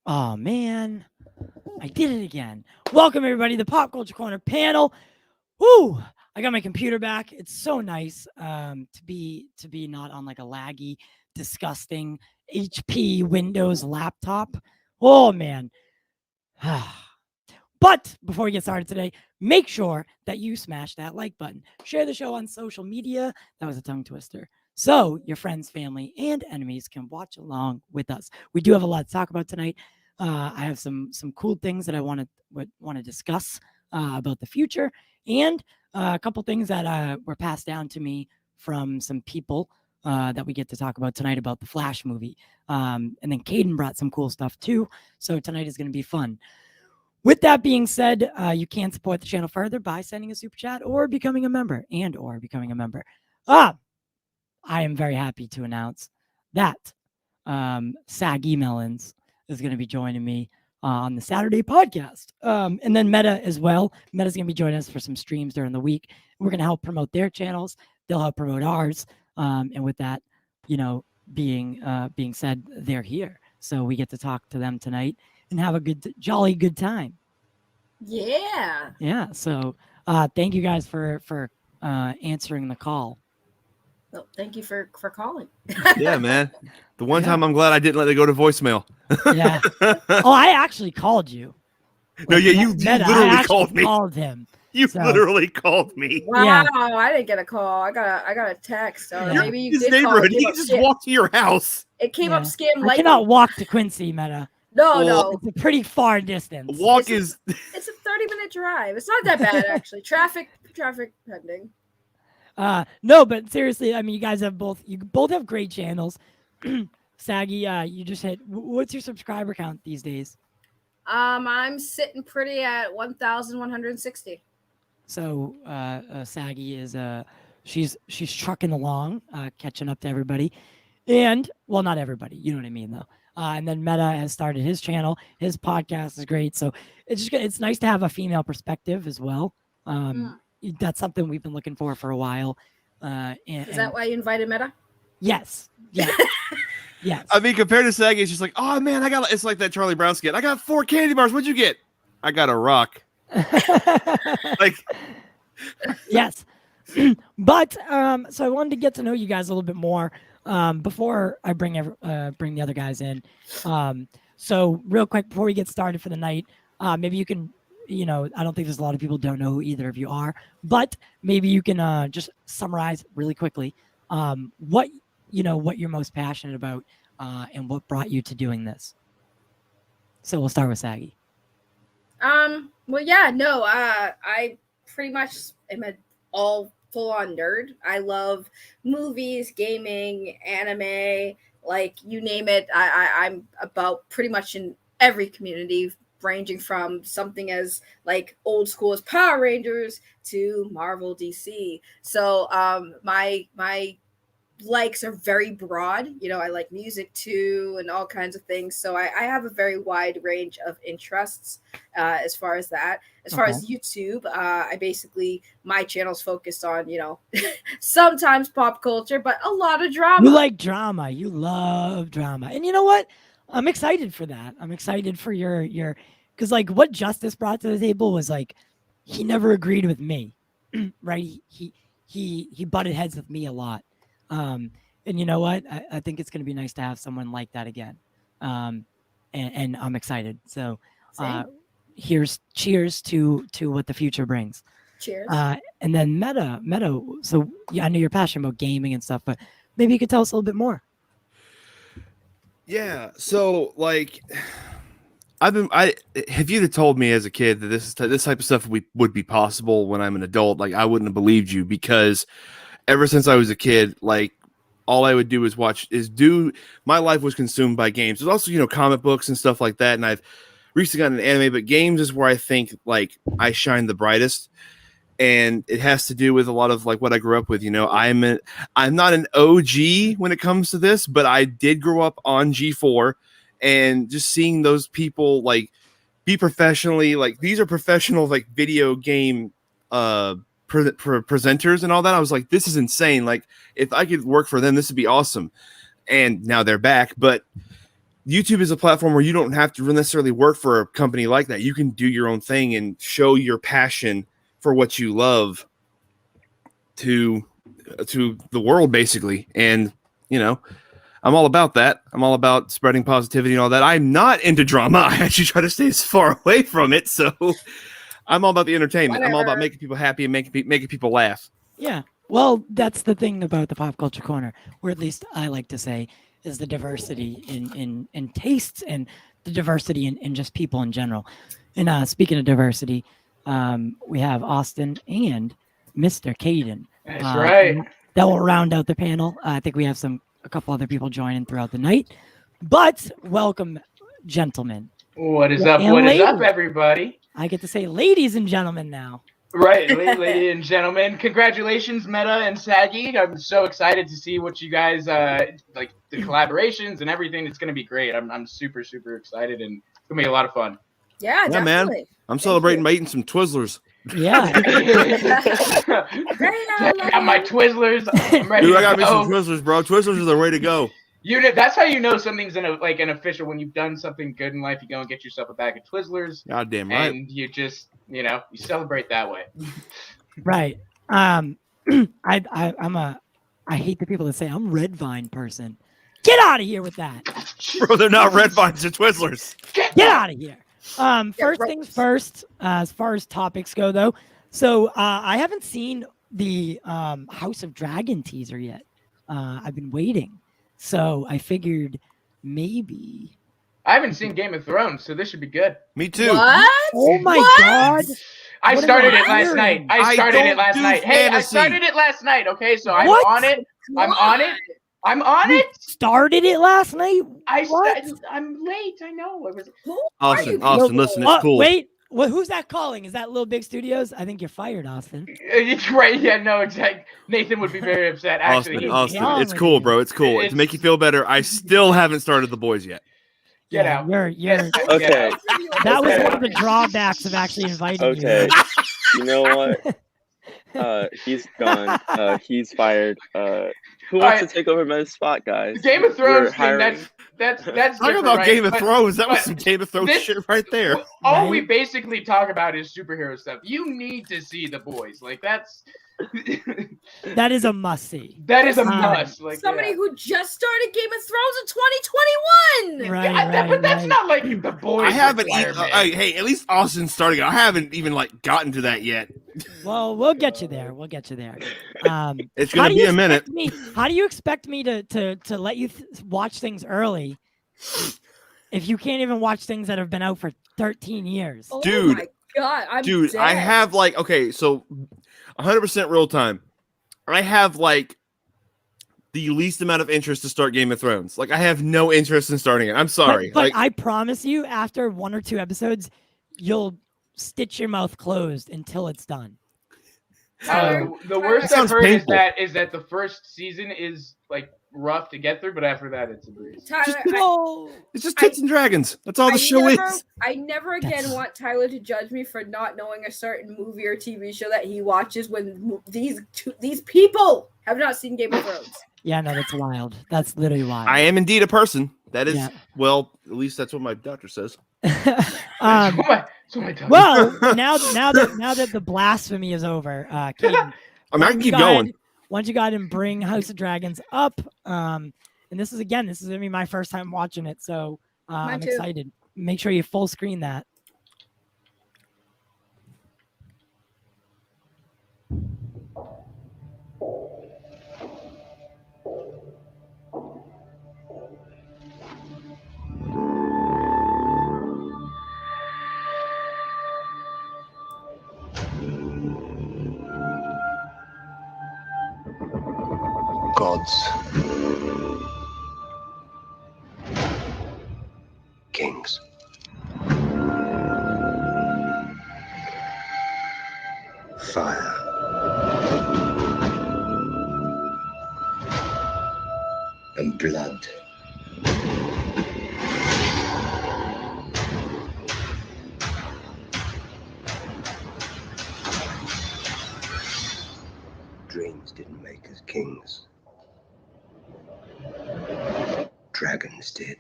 Oh, man. I did it again. Welcome, everybody, to the Pop Culture Corner panel. Woo! I got my computer back. It's so nice to be not on like a laggy, disgusting HP Windows laptop. Oh, man. But before we get started today, make sure that you smash that like button. Share the show on social media. That was a tongue twister. So your friends, family, and enemies can watch along with us. We do have a lot to talk about tonight. I have some cool things that I want to discuss about the future, and a couple things that were passed down to me from some people that we get to talk about tonight about the Flash movie. And then Caden brought some cool stuff too. So tonight is going to be fun. With that being said, you can support the channel further by sending a super chat or becoming a member I am very happy to announce that Saggy Melonz is going to be joining me on the Saturday podcast. And then Meta as well. Meta's going to be joining us for some streams during the week. We're going to help promote their channels. They'll help promote ours. And with that, being said, they're here. So we get to talk to them tonight and have a jolly good time. Yeah. So thank you guys for answering the call. Well, thank you for calling. Yeah, man. The one time I'm glad I didn't let it go to voicemail. Yeah. Oh, I actually called you. No, yeah, you literally called me. Called him. You literally called me. Wow, yeah. I didn't get a call. I got a text. Or maybe you did call. He just walked to your house. It came up scam like I cannot walk to Quincy, Meta. No. It's a pretty far distance. It's a 30-minute drive. It's not that bad actually. Traffic pending. No, but seriously, I mean, you both have great channels. Saggy, you just hit. What's your subscriber count these days? I'm sitting pretty at 1,160. So, Saggy is she's trucking along, catching up to everybody, and well, not everybody. You know what I mean, though. And then Meta has started his channel. His podcast is great. So it's nice to have a female perspective as well. That's something we've been looking for a while. Is that why you invited Meta? Yes. Yeah. Yes. I mean, compared to Saggy, it's just like, oh man, it's like that Charlie Brown skit. I got 4 candy bars. What'd you get? I got a rock. Like, yes. But so I wanted to get to know you guys a little bit more before I bring the other guys in. So real quick before we get started for the night, maybe you can. I don't think there's a lot of people don't know who either of you are, but maybe you can just summarize really quickly what you're most passionate about and what brought you to doing this. So we'll start with Saggy. Well, yeah, no, I pretty much am an all full-on nerd. I love movies, gaming, anime, like you name it. I'm about pretty much in every community, ranging from something as like old school as Power Rangers to Marvel, DC. So my likes are very broad. I like music too and all kinds of things. So I have a very wide range of interests as far as that. As far as YouTube, my channel's focused on, sometimes pop culture, but a lot of drama. You like drama. You love drama. And you know what? I'm excited for that. I'm excited for your because like what Justice brought to the table was like he never agreed with me. Right? He butted heads with me a lot. And you know what? I think it's going to be nice to have someone like that again. And I'm excited. So here's cheers to what the future brings. Cheers. And then Meta. So yeah, I know you're passionate about gaming and stuff, but maybe you could tell us a little bit more. Yeah. So like, if you'd have told me as a kid that this type of stuff would be possible when I'm an adult, like I wouldn't have believed you, because ever since I was a kid, like all I would do my life was consumed by games. There's also, comic books and stuff like that. And I've recently gotten an anime, but games is where I think like I shine the brightest. And it has to do with a lot of like what I grew up with. I'm not an OG when it comes to this, but I did grow up on G4, and just seeing those people like be professionally, like these are professional like video game presenters and all that. I was like, this is insane. Like if I could work for them, this would be awesome. And now they're back, but YouTube is a platform where you don't have to necessarily work for a company like that. You can do your own thing and show your passion for what you love to the world, basically. And you know, I'm all about that. I'm all about spreading positivity and all that. I'm not into drama. I actually try to stay as far away from it. So I'm all about the entertainment. I'm all about making people happy and making people laugh. Yeah. Well, that's the thing about the Pop Culture Corner, or at least I like to say, is the diversity in tastes and the diversity in just people in general. And speaking of diversity, we have Austin and Mr. Caden. That's right. That will round out the panel. I think we have a couple other people joining throughout the night. But welcome, gentlemen. What is up? What is up, everybody? I get to say ladies and gentlemen now. Right, ladies and gentlemen. Congratulations, Meta and Saggy. I'm so excited to see what you guys like, the collaborations and everything. It's going to be great. I'm super, super excited, and it's going to be a lot of fun. Yeah, man. definitely. I'm celebrating by eating some Twizzlers. Yeah. I got my Twizzlers. I'm ready. Dude, I got me some Twizzlers, bro. Twizzlers are the way to go. That's how you know something's an official. When you've done something good in life, you go and get yourself a bag of Twizzlers. Goddamn right. And you just, you celebrate that way. Right. I hate the people that say I'm red vine person. Get out of here with that. Bro, they're not red vines, they're Twizzlers. Get out of here. First things first, as far as topics go though. So I haven't seen the House of Dragon teaser yet. I've been waiting. So I figured maybe. I haven't seen Game of Thrones, so this should be good. Me too. What? Oh my God. I What started am I it last hearing? night. I started it last night. Hey, I started it last night. Okay, so I'm What? on it. I'm on it. I'm on You it. started it last night? What? I'm late. I know. Austin, listen, it's cool. Wait, who's that calling? Is that Little Big Studios? I think you're fired, Austin. It's right. Yeah, no, exactly. Nathan would be very upset. Actually, Austin, it's cool, bro. It's cool. To make you feel better, I still haven't started The Boys yet. Get out. You're Okay. That was one of the drawbacks of actually inviting you. Okay. You know what? He's gone. He's fired. Who wants to take over Meta's spot, guys? Game of Thrones hiring. That's Talk about Game of Thrones. That was some Game of Thrones shit right there. All we basically talk about is superhero stuff. You need to see The Boys. Like that's That is a must see. that is a must. Like Somebody who just started Game of Thrones in 2021. Right, but that's not like The Boys. I haven't requirement. hey, at least Austin's starting it. I haven't even gotten to that yet. Well, we'll get you there. It's gonna be a minute. How do you expect me to let you watch things early if you can't even watch things that have been out for 13 years? Oh Dude. my God, I'm Dude, dead. I have so 100% real time. I have the least amount of interest to start Game of Thrones. I have no interest in starting it. I'm sorry. But I promise you, after 1 or 2 episodes, you'll stitch your mouth closed until it's done. The worst That I've sounds heard painful. is that the first season is rough to get through, but after that it's a breeze. Tyler, it's just tits and dragons. That's all the show is. I never again want Tyler to judge me for not knowing a certain movie or TV show that he watches when these people have not seen Game of Thrones. Yeah, no, that's wild. That's literally wild. I am indeed a person. That is, Yeah. well, at least that's what my doctor says. Well, now that the blasphemy is over, Caden, I mean, I can keep going. Why don't you go ahead and bring House of Dragons up? And this is gonna be my first time watching it, so I'm too. excited. Make sure you full screen that. Gods, kings, fire, and blood. Dreams didn't make us kings. Dragons did.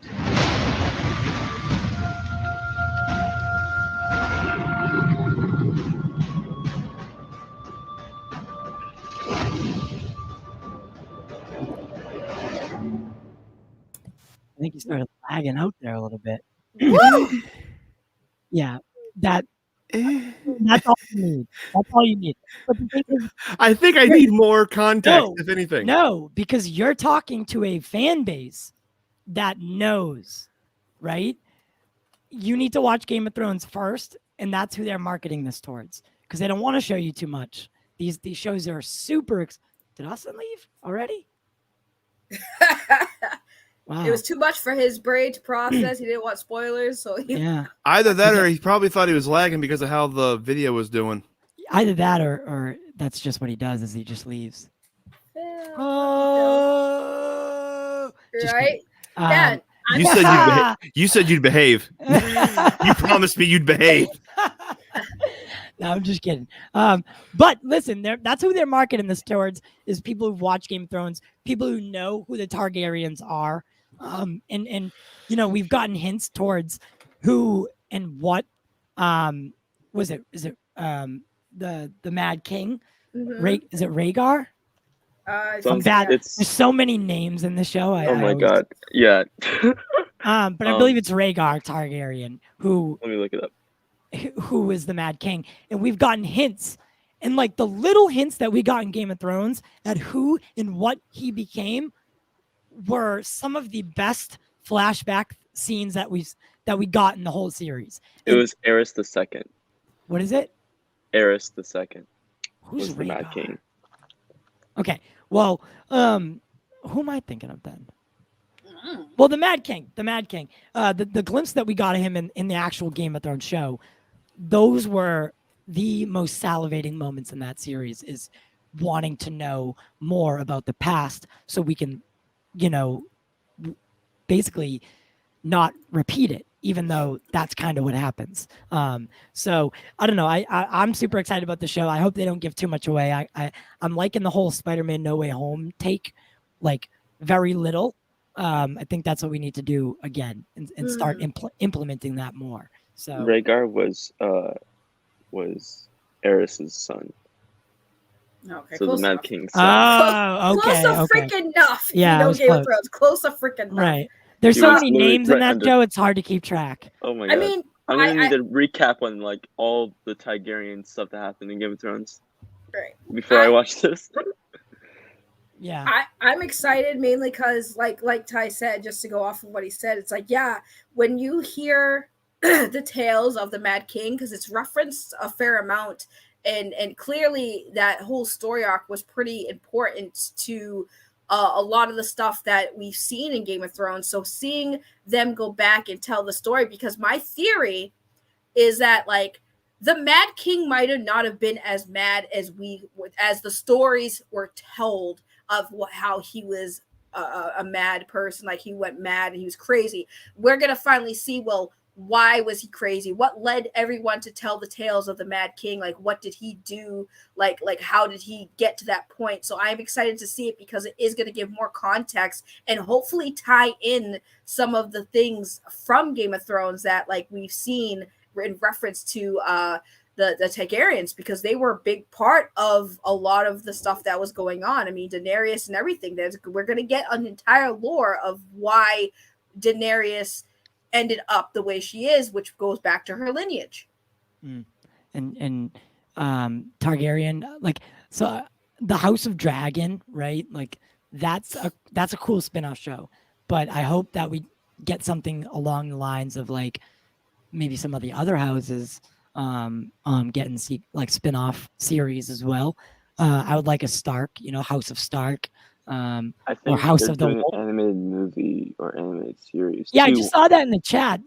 I think you started lagging out there a little bit. Woo! Yeah, that's all you need. That's all you need. But the thing is, I think I need more context, if anything. no, because you're talking to a fan base that knows, right? You need to watch Game of Thrones first, and that's who they're marketing this towards, because they don't want to show you too much. These shows are super. Did Austin leave already? Wow. It was too much for his brain to process. He didn't want spoilers, so he... Yeah. Either that, or he probably thought he was lagging because of how the video was doing. Either that, or that's just what he does. Is he just leaves? Oh, Just right? kidding. Yeah. You said you'd behave. You promised me you'd behave. No, I'm just kidding. But listen, that's who they're marketing this towards, is people who've watched Game of Thrones, people who know who the Targaryens are. And you know, we've gotten hints towards who and what is it the Mad King? Mhm. Is it Rhaegar? Sounds- bad. it's- There's so many names in the show. Oh my god. Yeah. But I believe it's Rhaegar Targaryen who Let me look it up. who is the Mad King. And we've gotten hints, and like the little hints that we got in Game of Thrones at who and what he became were some of the best flashback scenes that we got in the whole series. It was Eris the Second. What is it? Eris the Second. Who's Was the Mad Rhaegar? King. Okay. Well, who am I thinking of then? Well, the Mad King. The glimpse that we got of him in the actual Game of Thrones show, those were the most salivating moments in that series, is wanting to know more about the past so we can, you know, basically not repeat it, even though that's kind of what happens. So I don't know. I'm super excited about the show. I hope they don't give too much away. I'm liking the whole Spider-Man No Way Home take, like very little. I think that's what we need to do again and start implementing that more. So Rhaegar was Eris's son. Okay, So the close Mad enough. King's son. Oh, okay. Close okay. freaking enough. Yeah, you it know was Game of close. Thrones. Close a freaking enough. Right. There's He so was many literally names in right that under. show, it's hard to keep track. Oh my god. I mean, I'm gonna need a recap on like all the Targaryen stuff that happened in Game of Thrones right. before I watch this. Yeah. I'm excited mainly because, like Ty said, just to go off of what he said, it's like, yeah, when you hear the tales of the Mad King, because it's referenced a fair amount, and clearly that whole story arc was pretty important to a lot of the stuff that we've seen in Game of Thrones. So seeing them go back and tell the story, because my theory is that like the Mad King might have not have been as mad as the stories were told of how he was a mad person, like he went mad and he was crazy. We're gonna finally see, well, why was he crazy? What led everyone to tell the tales of the Mad King? Like, what did he do? Like how did he get to that point? So I'm excited to see it because it is going to give more context and hopefully tie in some of the things from Game of Thrones that like we've seen in reference to the Targaryens, because they were a big part of a lot of the stuff that was going on. I mean, Daenerys and everything. We're going to get an entire lore of why Daenerys ended up the way she is, which goes back to her lineage. And Targaryen, like, so the House of Dragon, right? Like that's a cool spin-off show, but I hope that we get something along the lines of like maybe some of the other houses getting like spin-off series as well. I would like a Stark, House of Stark, I think or House they're of the doing Wolf. an animated movie or animated series. Yeah, I too. just saw that in the chat.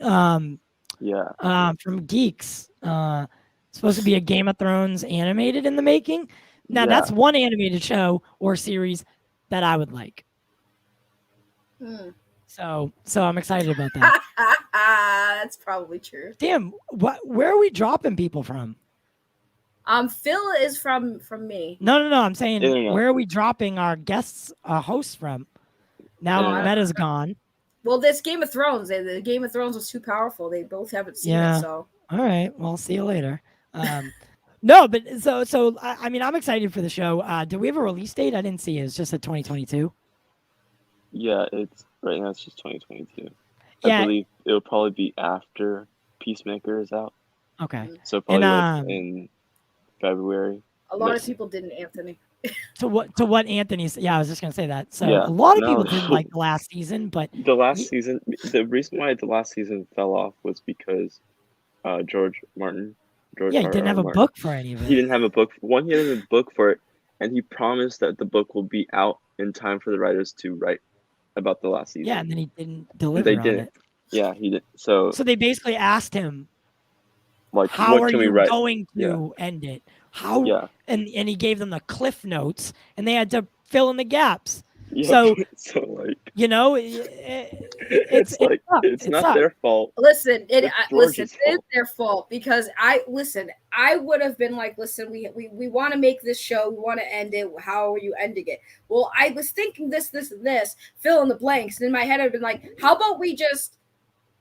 Yeah. From Geeks. Supposed to be a Game of Thrones animated in the making. Now that's one animated show or series that I would like. So I'm excited about that. That's probably true. Damn, where are we dropping people from? Phil is from me. No. I'm saying Yeah. where are we dropping our guests, hosts from? Now Yeah. Meta's gone. Well, this Game of Thrones. The Game of Thrones was too powerful. They both haven't seen Yeah. it, so All right. Well, see you later. No, but so I mean, I'm excited for the show. Do we have a release date? I didn't see it. It's just a 2022. Yeah, it's right now. It's just 2022. Yeah. I believe it'll probably be after Peacemaker is out. Okay. So probably And, like in February. a lot Yes. of people didn't. Anthony. To what Anthony's? Yeah, I was just gonna say that. So Yeah, a lot of no. people didn't like the last season, but The last Ye- season, the reason why the last season fell off was because George yeah, he didn't have a Martin, book for any of he it. didn't have a book. One, he didn't have a book for it, and he promised that the book will be out in time for the writers to write about the last season. Yeah, and then he didn't deliver they on didn't. it. Yeah, he did. So So they basically asked him, like, "How what are can we you write? going to end it? How?" Yeah, And he gave them the cliff notes, and they had to fill in the gaps. yeah. So so like, you know, it's it like sucks. it's It not sucks. their fault. Listen, It's listen, George's it is fault. their fault because I would have been like, listen, we want to make this show, we want to end it. How are you ending it? Well, I was thinking this, and this, fill in the blanks. And in my head, I've been like, how about we just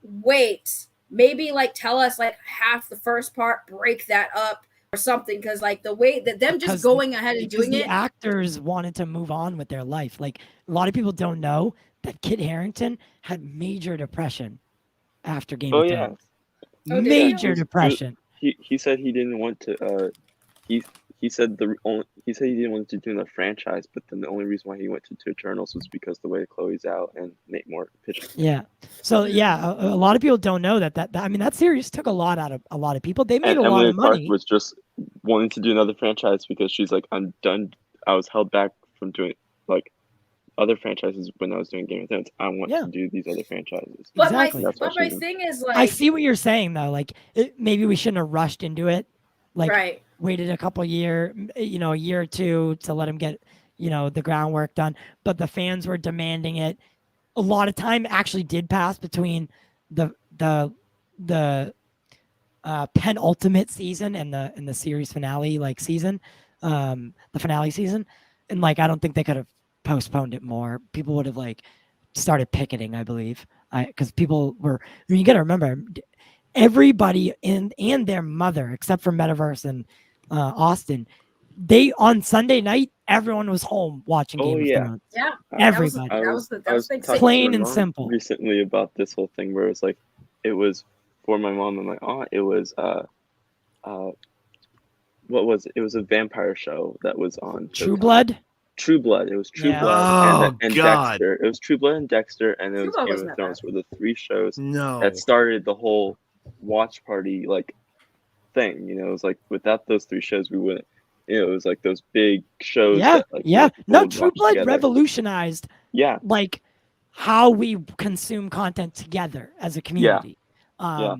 wait? Maybe like tell us like half the first part, break that up or something. Because like the way that them Because just going ahead and because doing the it. actors wanted to move on with their life. Like a lot of people don't know that Kit Harington had major depression after Game Oh of yeah, Thrones. Oh, did he? Major It was- depression. he said he didn't want to. He said he said he didn't want to do the franchise, but then the only reason why he went to Eternals was because the way Chloe's out and Nate Moore pitched. Yeah. So yeah, a lot of people don't know that I mean that series took a lot out of a lot of people. They made And a lot Emily of Clark money. was just wanting to do another franchise because she's like, I'm done. I was held back from doing like other franchises when I was doing Game of Thrones. I want Yeah. to do these other franchises. But Exactly. That's why my she's- thing is like, I see what you're saying though. Like maybe we shouldn't have rushed into it. Like right. waited a couple year, a year or two to let him get, the groundwork done. But the fans were demanding it. A lot of time actually did pass between the penultimate season and the series finale season, the finale season, and I don't think they could have postponed it more. People would have started picketing, I believe, because people were. I mean, you got to remember, everybody and their mother, except for Metaverse and Austin, they on Sunday night, everyone was home watching Oh, Game yeah. of Thrones. Yeah. Everybody. I was the talking thing. to Plain my and mom simple. recently about this whole thing where it's like it was for my mom and my aunt. It was what was it? It was a vampire show that was on True Showtime. Blood. True Blood. It was True Yeah. Blood Oh, and God. Dexter. It was True Blood and Dexter, and it True was Blood Game wasn't of that Thrones. Were the three shows No. that started the whole watch party thing. It was like without those three shows, we wouldn't. It was like those big shows. Yeah, that, yeah. people No, would True watch Blood together. revolutionized Yeah, how we consume content together as a community. Yeah.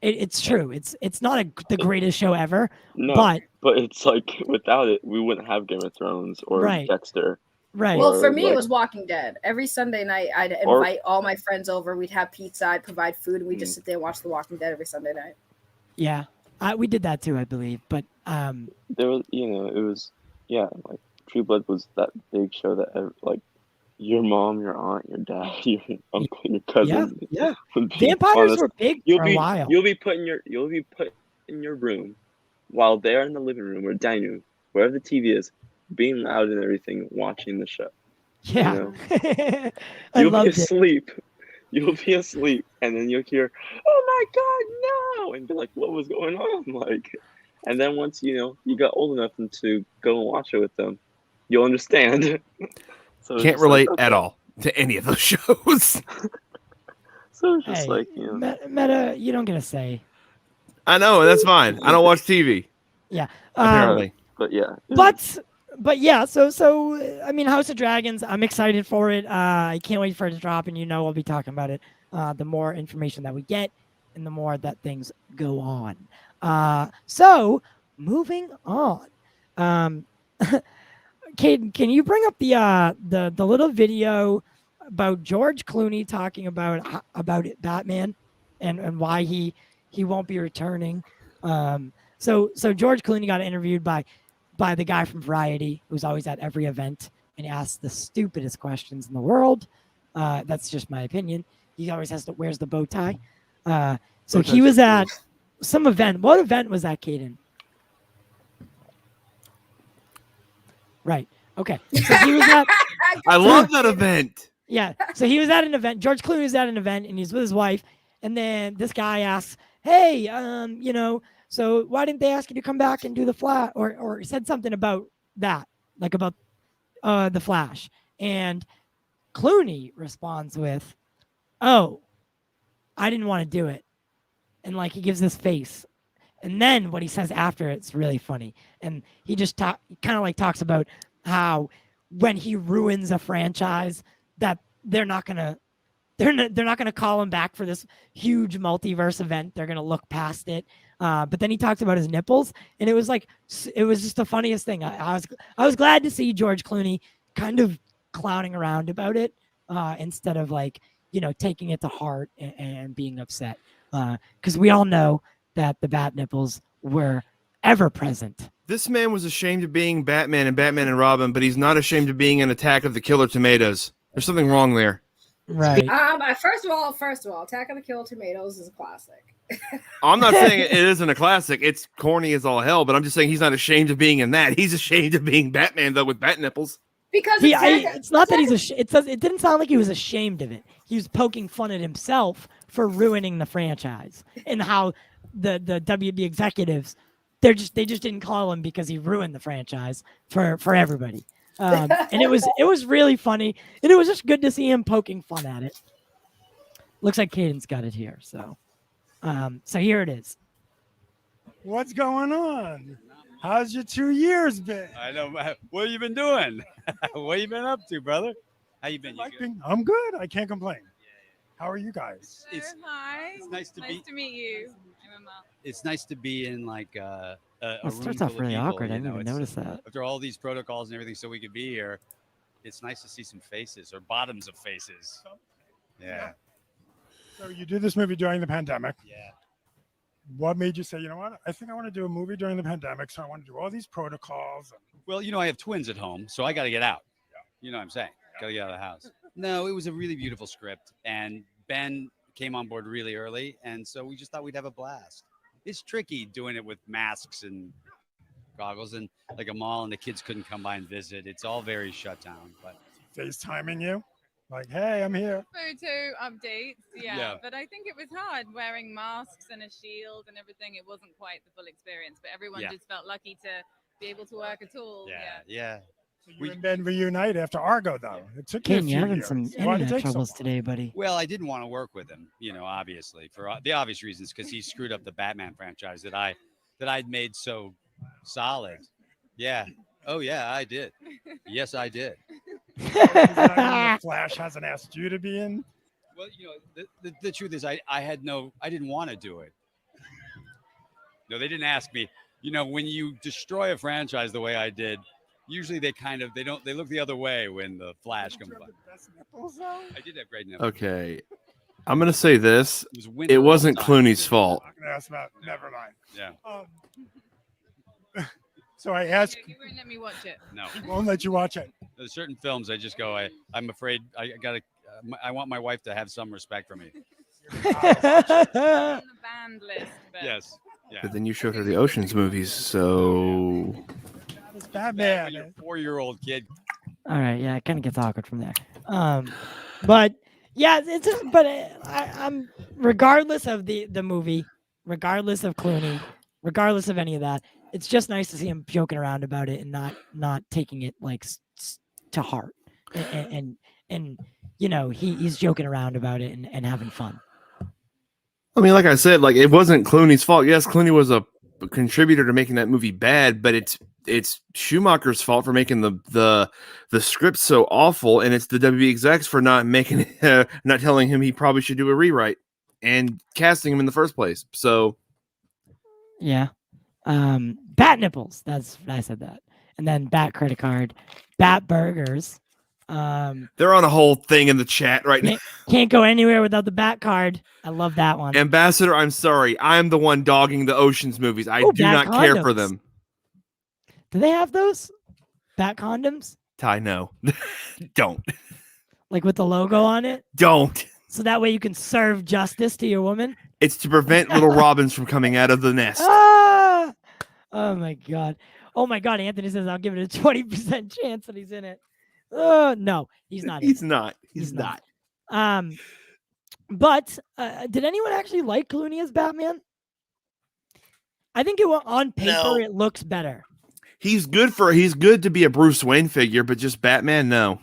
It's true. It's not the greatest show ever, no, but but it's like without it, we wouldn't have Game of Thrones or Right. Dexter. right. Well, for Or, me, it was Walking Dead. Every Sunday night, I'd Or- invite all my friends over. We'd have pizza. I'd provide food, and we'd just Mm. sit there and watch The Walking Dead every Sunday night. Yeah, we did that too, I believe. But There was, it was, like True Blood was that big show that your mom, your aunt, your dad, your uncle, your cousin. yeah. would be Vampires honest. were big You'll for be a while. you'll be put in your room while they're in the living room or dining room, wherever the TV is, being loud and everything, watching the show. Yeah, I You'll be loved it. asleep. You'll be asleep, and then you'll hear, "Oh my God, no!" and be like, "What was going on?" And then once you got old enough to go and watch it with them, you'll understand. So it's Can't just relate like, at okay. all to any of those shows. So it's just Hey, Meta, you don't get a say. I know, and that's fine. I don't watch TV. Um, Apparently. but yeah. But yeah, so I mean, House of Dragons, I'm excited for it. I can't wait for it to drop, and we'll be talking about it. The more information that we get, and the more that things go on. So moving on. Caden, can you bring up the little video about George Clooney talking about Batman and why he won't be returning? So George Clooney got interviewed by the guy from Variety, who's always at every event, and he asks the stupidest questions in the world. That's just my opinion. he always wears the bow tie. So Bow he ties was are at some event. What event was that, Caden? Right. Okay. So he was at. I love that event. Yeah. So he was at an event. George Clooney was at an event, and he's with his wife. And then this guy asks, "Hey, so why didn't they ask you to come back and do the Flash?" Or said something about that, like about the Flash. And Clooney responds with, "Oh, I didn't want to do it," and like he gives this face. And then what he says after it's really funny. And he just kind of like talks about how when he ruins a franchise, that they're not gonna call him back for this huge multiverse event. They're gonna look past it. But then he talked about his nipples, and it was just the funniest thing. I was glad to see George Clooney kind of clowning around about it instead of like taking it to heart and being upset. Because we all know that the bat nipples were ever present. This man was ashamed of being Batman and Batman and Robin, but he's not ashamed of being an Attack of the Killer Tomatoes. There's something wrong there. Right. First of all, Attack of the Killer Tomatoes is a classic. I'm not saying it isn't a classic. It's corny as all hell, but I'm just saying he's not ashamed of being in that. He's ashamed of being Batman, though, with bat nipples. Because it's not that he's it didn't sound like he was ashamed of it. He was poking fun at himself for ruining the franchise and how the WB executives they just didn't call him because he ruined the franchise for everybody. And it was really funny, and it was just good to see him poking fun at it. Looks like Caden's got it here, so here it is. What's going on? How's your 2 years been? I know. What have you been doing? What have you been up to, brother? How you been? You good? I'm good. I can't complain. How are you guys? Hi. It's nice to to meet you. I'm Emma. It's nice to be in like a It room starts full off of really people, awkward. I didn't even it's- notice that. After all these protocols and everything, so we could be here, it's nice to see some faces or bottoms of faces. Yeah. So you did this movie during the pandemic. Yeah. What made you say, you know what? I think I want to do a movie during the pandemic, so I want to do all these protocols. Well, I have twins at home, so I got to get out. You know what I'm saying? Got to get out of the house. No, it was a really beautiful script, and Ben came on board really early, and so we just thought we'd have a blast. It's tricky doing it with masks and goggles and like a mall, and the kids couldn't come by and visit. It's all very shut down. But FaceTiming you, like, hey, I'm here. Photo updates, Yeah. But I think it was hard wearing masks and a shield and everything. It wasn't quite the full experience, but everyone Yeah. just felt lucky to be able to work at all. Yeah. So you and Ben reunite after Argo, though. It took you a Caden, few you're having years. some Why'd it internet take so troubles long? today, buddy. Well, I didn't want to work with him, obviously for the obvious reasons, because he screwed up the Batman franchise that I'd made so solid. Yeah. Oh yeah, I did. Yes, I did. Does that mean the Flash hasn't asked you to be in? Well, the truth is, I didn't want to do it. No, they didn't ask me. When you destroy a franchise the way I did, usually they look the other way when the Flash comes by. I did have great nipples. Okay. I'm going to say this. winter It all wasn't the time. Clooney's fault. I'm gonna ask about. Never mind. Yeah. So I ask. You won't let me watch it. No. Won't let you watch it. There's certain films I just go. I'm afraid I want my wife to have some respect for me. On the banned list, but Yes. Yeah. But then you showed her the Ocean's movies, so It's When Batman. you're a 4-year-old kid. All right, yeah, it kind of gets awkward from there. But yeah, it's just, but I'm regardless of the movie, regardless of Clooney, regardless of any of that, it's just nice to see him joking around about it and not taking it like to heart, and he's joking around about it and having fun. I mean, like I said, like it wasn't Clooney's fault. Yes, Clooney was a contributor to making that movie bad, but it's Schumacher's fault for making the script so awful, and it's the WB execs for not making not telling him he probably should do a rewrite and casting him in the first place. So Yeah. Bat nipples. That's I said that. And then bat credit card, bat burgers. they're on a whole thing in the chat right now. Can't go anywhere without the bat card. I love that one. Ambassador, I'm sorry. I'm the one dogging the Ocean's movies. I Oh, do bat not care for condoms. them. Do they have those bat condoms? Ty, no. Don't. Like with the logo on it? Don't. So that way you can serve justice to your woman. It's to prevent little robins from coming out of the nest. Ah! Oh my god. Oh my god. Anthony says I'll give it a 20% chance that he's in it. No, he's not. He's not. He's not. not. But did anyone actually like Clooney as Batman? I think on paper it looks better. He's good to be a Bruce Wayne figure, but just Batman, no.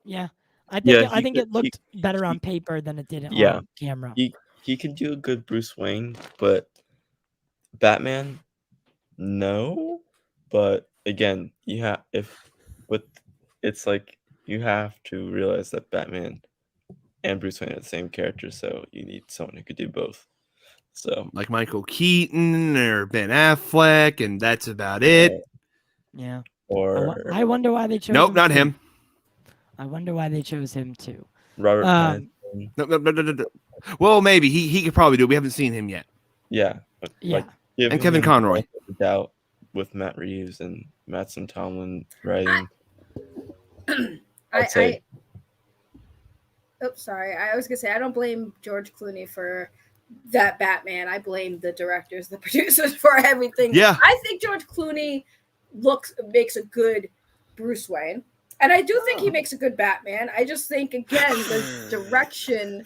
Yeah. I Yeah, think it looked better on paper than it did Yeah. on camera. He could do a good Bruce Wayne, but Batman, no. But again, it's like you have to realize that Batman and Bruce Wayne are the same character, so you need someone who could do both. So Like Michael Keaton or Ben Affleck, and that's about it. Yeah. or I wonder why they chose Nope, him not too. him. I wonder why they chose him too. Robert Pattinson. No. Well, maybe he could probably do it. We haven't seen him yet. Yeah. but, Yeah. like, giving And Kevin him the Conroy. benefit of the doubt with Matt Reeves and Mattson Tomlin writing. I'd say Sorry. I was gonna say I don't blame George Clooney for that Batman. I blame the directors, the producers for everything. Yeah. I think George Clooney makes a good Bruce Wayne. And I do think he makes a good Batman. I just think again the direction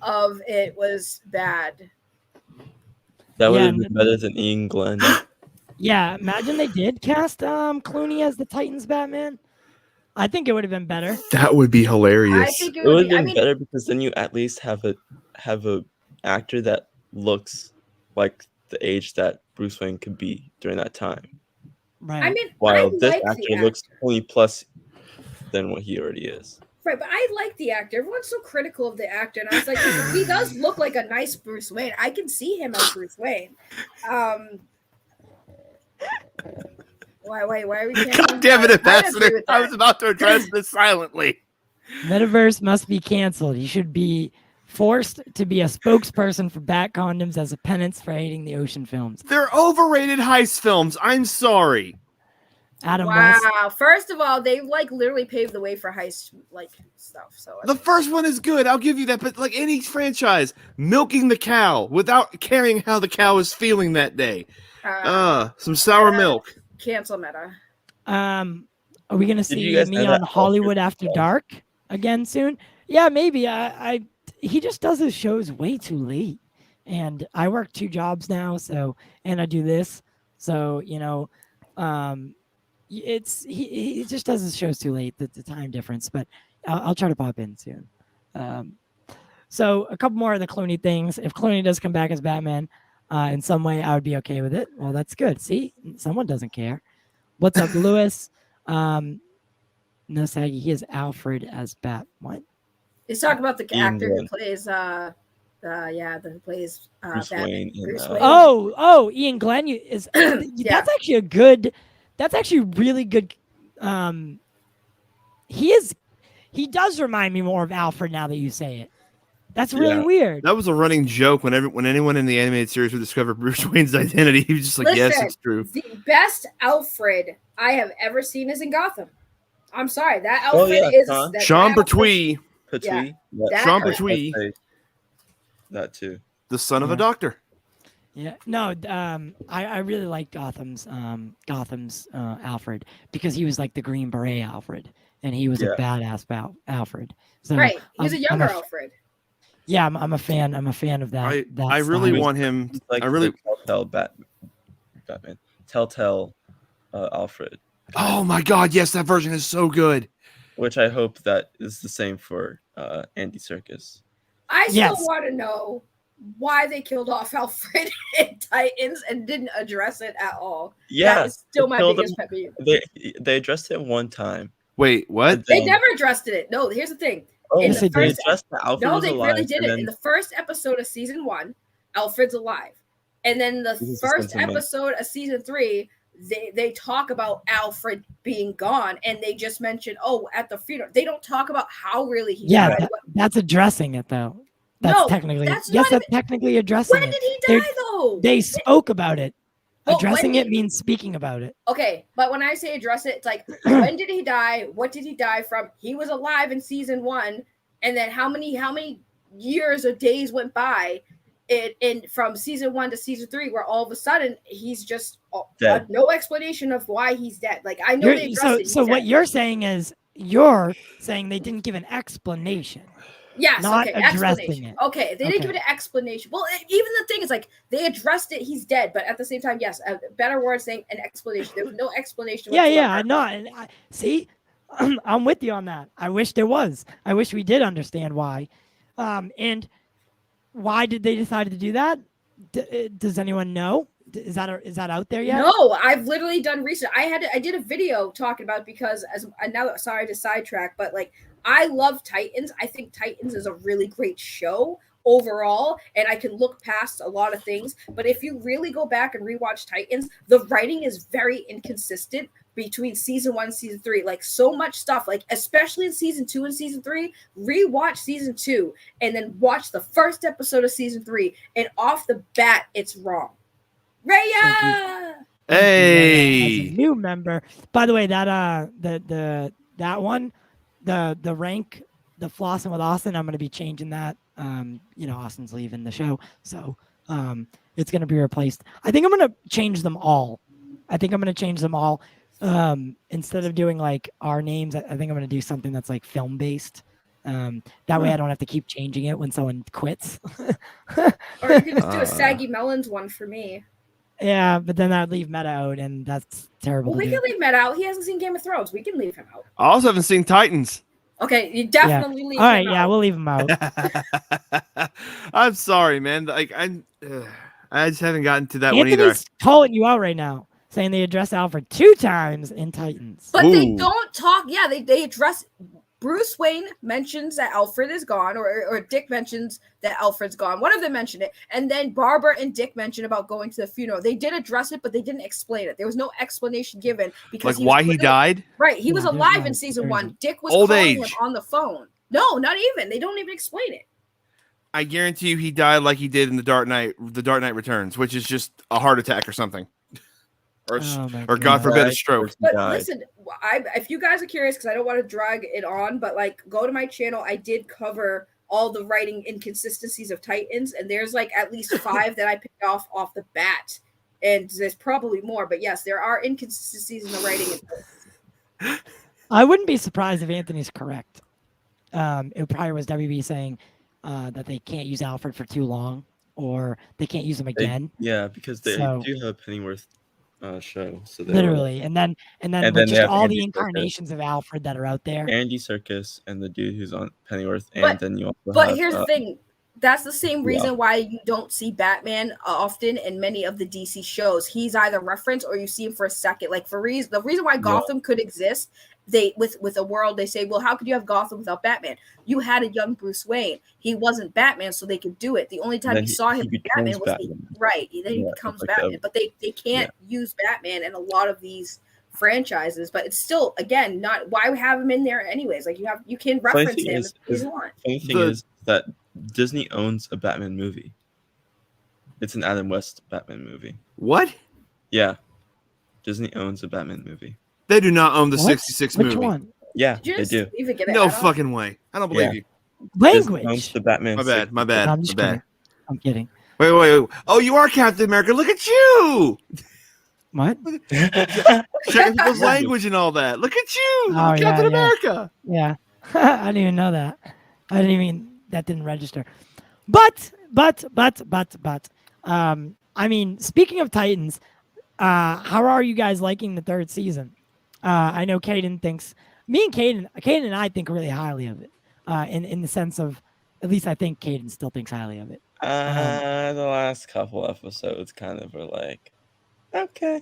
of it was bad. that would Yeah, have been better than Ian Glenn. Yeah, imagine they did cast Clooney as the Titans Batman. I think it would have been better. That would be hilarious. I think It would have I been mean, better because then you at least have a actor that looks like the age that Bruce Wayne could be during that time. Right. I mean, While I this like actor the looks 20 plus than what he already is. Right, but I like the actor. Everyone's so critical of the actor, and I was like, he does look like a nice Bruce Wayne. I can see him as Bruce Wayne. Why are we? God damn it, Ambassador! I was about to address this silently. Metaverse must be canceled. You should be forced to be a spokesperson for bat condoms as a penance for hating the ocean films. They're overrated heist films. I'm sorry. Adam West. Wow! First of all, they literally paved the way for heist stuff. So The first one is good. I'll give you that. But like any franchise, milking the cow without caring how the cow is feeling that day. Some sour milk. Cancel Meta. Are we gonna you see guys me know on that Hollywood Oscar- After Dark again soon? Yeah, maybe. He just does his shows way too late, and I work 2 jobs now, and I do this, so he just does his shows too late. The time difference, but I'll try to pop in soon. So a couple more of the Clooney things. If Clooney does come back as Batman, in some way, I would be okay with it. Well, that's good. See, someone doesn't care. What's up, Lewis? No, Saggy. He is Alfred as Bat. What? He's talking about the Ian actor who Glenn. plays that plays Bruce Batman. Wayne in, Bruce Wayne. Oh, Ian Glenn is. Yeah. That's actually a good. That's actually really good. He does remind me more of Alfred now that you say it. That's really Yeah. weird. That was a running joke when anyone in the animated series would discover Bruce Wayne's identity. He was just like, yes, Listen, it's true. The best Alfred I have ever seen is in Gotham. I'm sorry, that Oh, Alfred yeah, is Sean. Sean Alfred- Pertwee, Petrie. that- Sean I'd Pertwee, say that too. the son of Yeah. a doctor. Yeah, no, I really like Gotham's Alfred because he was like the Green Beret Alfred, and he was a Yeah. badass Alfred. So Right, he's a I'm younger a- Alfred. yeah, I'm a fan. I'm a fan of that. I really style. want him. He's like I really. the Batman. Telltale Alfred, Oh my God! Yes, that version is so good. which I hope that is the same for Andy Serkis. I still Yes. want to know why they killed off Alfred in Titans and didn't address it at all. Yeah, that is still my killed biggest him. pet peeve. They addressed it one time. Wait, what? They Then- never addressed it. No, here's the thing. Oh, in Yes, the they they did. first, addressed that Alfred no, was they alive. really did and it. then In the first episode of season 1, Alfred's alive, and then the This is first sentiment. episode of season 3, they talk about Alfred being gone, and they just mention, at the funeral. They don't talk about how really he Yeah, died. that's addressing it though. That's No, technically that's yes, not that's technically addressing When it. did he They're- die though? They spoke about it. Well, Addressing when it means speaking about it. Okay, but when I say address it, it's like when did he die? What did he die from? He was alive in season 1. and then how many years or days went by in from season 1 to season 3 where all of a sudden he's just Dead. no explanation of why he's dead. Like I know they addressed it. So what you're saying is you're saying they didn't give an explanation. Yes, not okay, addressing explanation. it. Okay, they didn't give it an explanation. Well, even the thing is, like, they addressed it, he's dead, but at the same time, yes, a better word saying an explanation. There was no explanation. Yeah, I know. And see, I'm with you on that. I wish there was. I wish we did understand why. And why did they decide to do that? Does anyone know? Is that out there yet? No, I've literally done research. I did a video talking about it because sorry to sidetrack, but like I love Titans. I think Titans is a really great show overall, and I can look past a lot of things. But if you really go back and rewatch Titans, the writing is very inconsistent between season 1 and season 3. Like so much stuff, like especially in season 2 and season 3, rewatch season 2 and then watch the first episode of season 3, and off the bat, it's wrong. Raya! Hey, as a new member. By the way, that that one, the rank, the flossing with Austin, I'm gonna be changing that. Austin's leaving the show, so it's gonna be replaced. I think I'm gonna change them all. Instead of doing like our names, I think I'm gonna do something that's like film based. That way I don't have to keep changing it when someone quits. Or you can just do a Saggy Melonz one for me. Yeah, but then I'd leave Meta out, and that's terrible. Well, we can leave Meta out. He hasn't seen Game of Thrones. We can leave him out. I also haven't seen Titans. Okay, you definitely leave All right, him out. we'll leave him out. I'm sorry, man. Like I just haven't gotten to that one either. Anthony's calling you out right now, saying they address Alfred 2 times in Titans. But they don't talk. Yeah, they address. Bruce Wayne mentions that Alfred is gone, or Dick mentions that Alfred's gone. One of them mentioned it. And then Barbara and Dick mentioned about going to the funeral. They did address it, but they didn't explain it. There was no explanation given. Because like why he died? Right. He was alive in season 1. Dick was calling him on the phone. No, not even. They don't even explain it. I guarantee you he died like he did in The Dark Knight Returns, which is just a heart attack or something. Or God forbid a stroke. But listen, if you guys are curious, because I don't want to drag it on, but like go to my channel. I did cover all the writing inconsistencies of Titans, and there's like at least 5 that I picked off the bat, and there's probably more. But yes, there are inconsistencies in the writing. I wouldn't be surprised if Anthony's correct. It probably was WB saying that they can't use Alfred for too long, or they can't use him again. Because they do have a Pennyworth show. So literally, and then with just all the incarnations of Alfred that are out there. Andy Serkis and the dude who's on Pennyworth, and then you also But have, here's the thing. That's the same reason why you don't see Batman often in many of the DC shows. He's either referenced or you see him for a second. Like the reason why Gotham could exist, with a world, they say, well, how could you have Gotham without Batman? You had a young Bruce Wayne. He wasn't Batman, so they could do it. The only time you saw him Batman was then he becomes Batman. But they can't use Batman in a lot of these franchises. But it's still, again, not why have him in there anyways. Like you can reference him if you want. Funny thing is that Disney owns a Batman movie. It's an Adam West Batman movie. What? Yeah. Disney owns a Batman movie. They do not own the 66 Which movie. one? Yeah, they do. No fucking way. I don't believe you. Language. Owns the Batman. My bad. I'm just kidding. I'm kidding. Wait. Oh, you are Captain America. Look at you. What? Checking people's language and all that. Look at you. Oh, Captain America. Yeah. I didn't even know that. That didn't register. But I mean, speaking of Titans, how are you guys liking the 3rd season? I know Caden and I think really highly of it. In the sense of, at least I think Caden still thinks highly of it. The last couple episodes kind of were like, okay.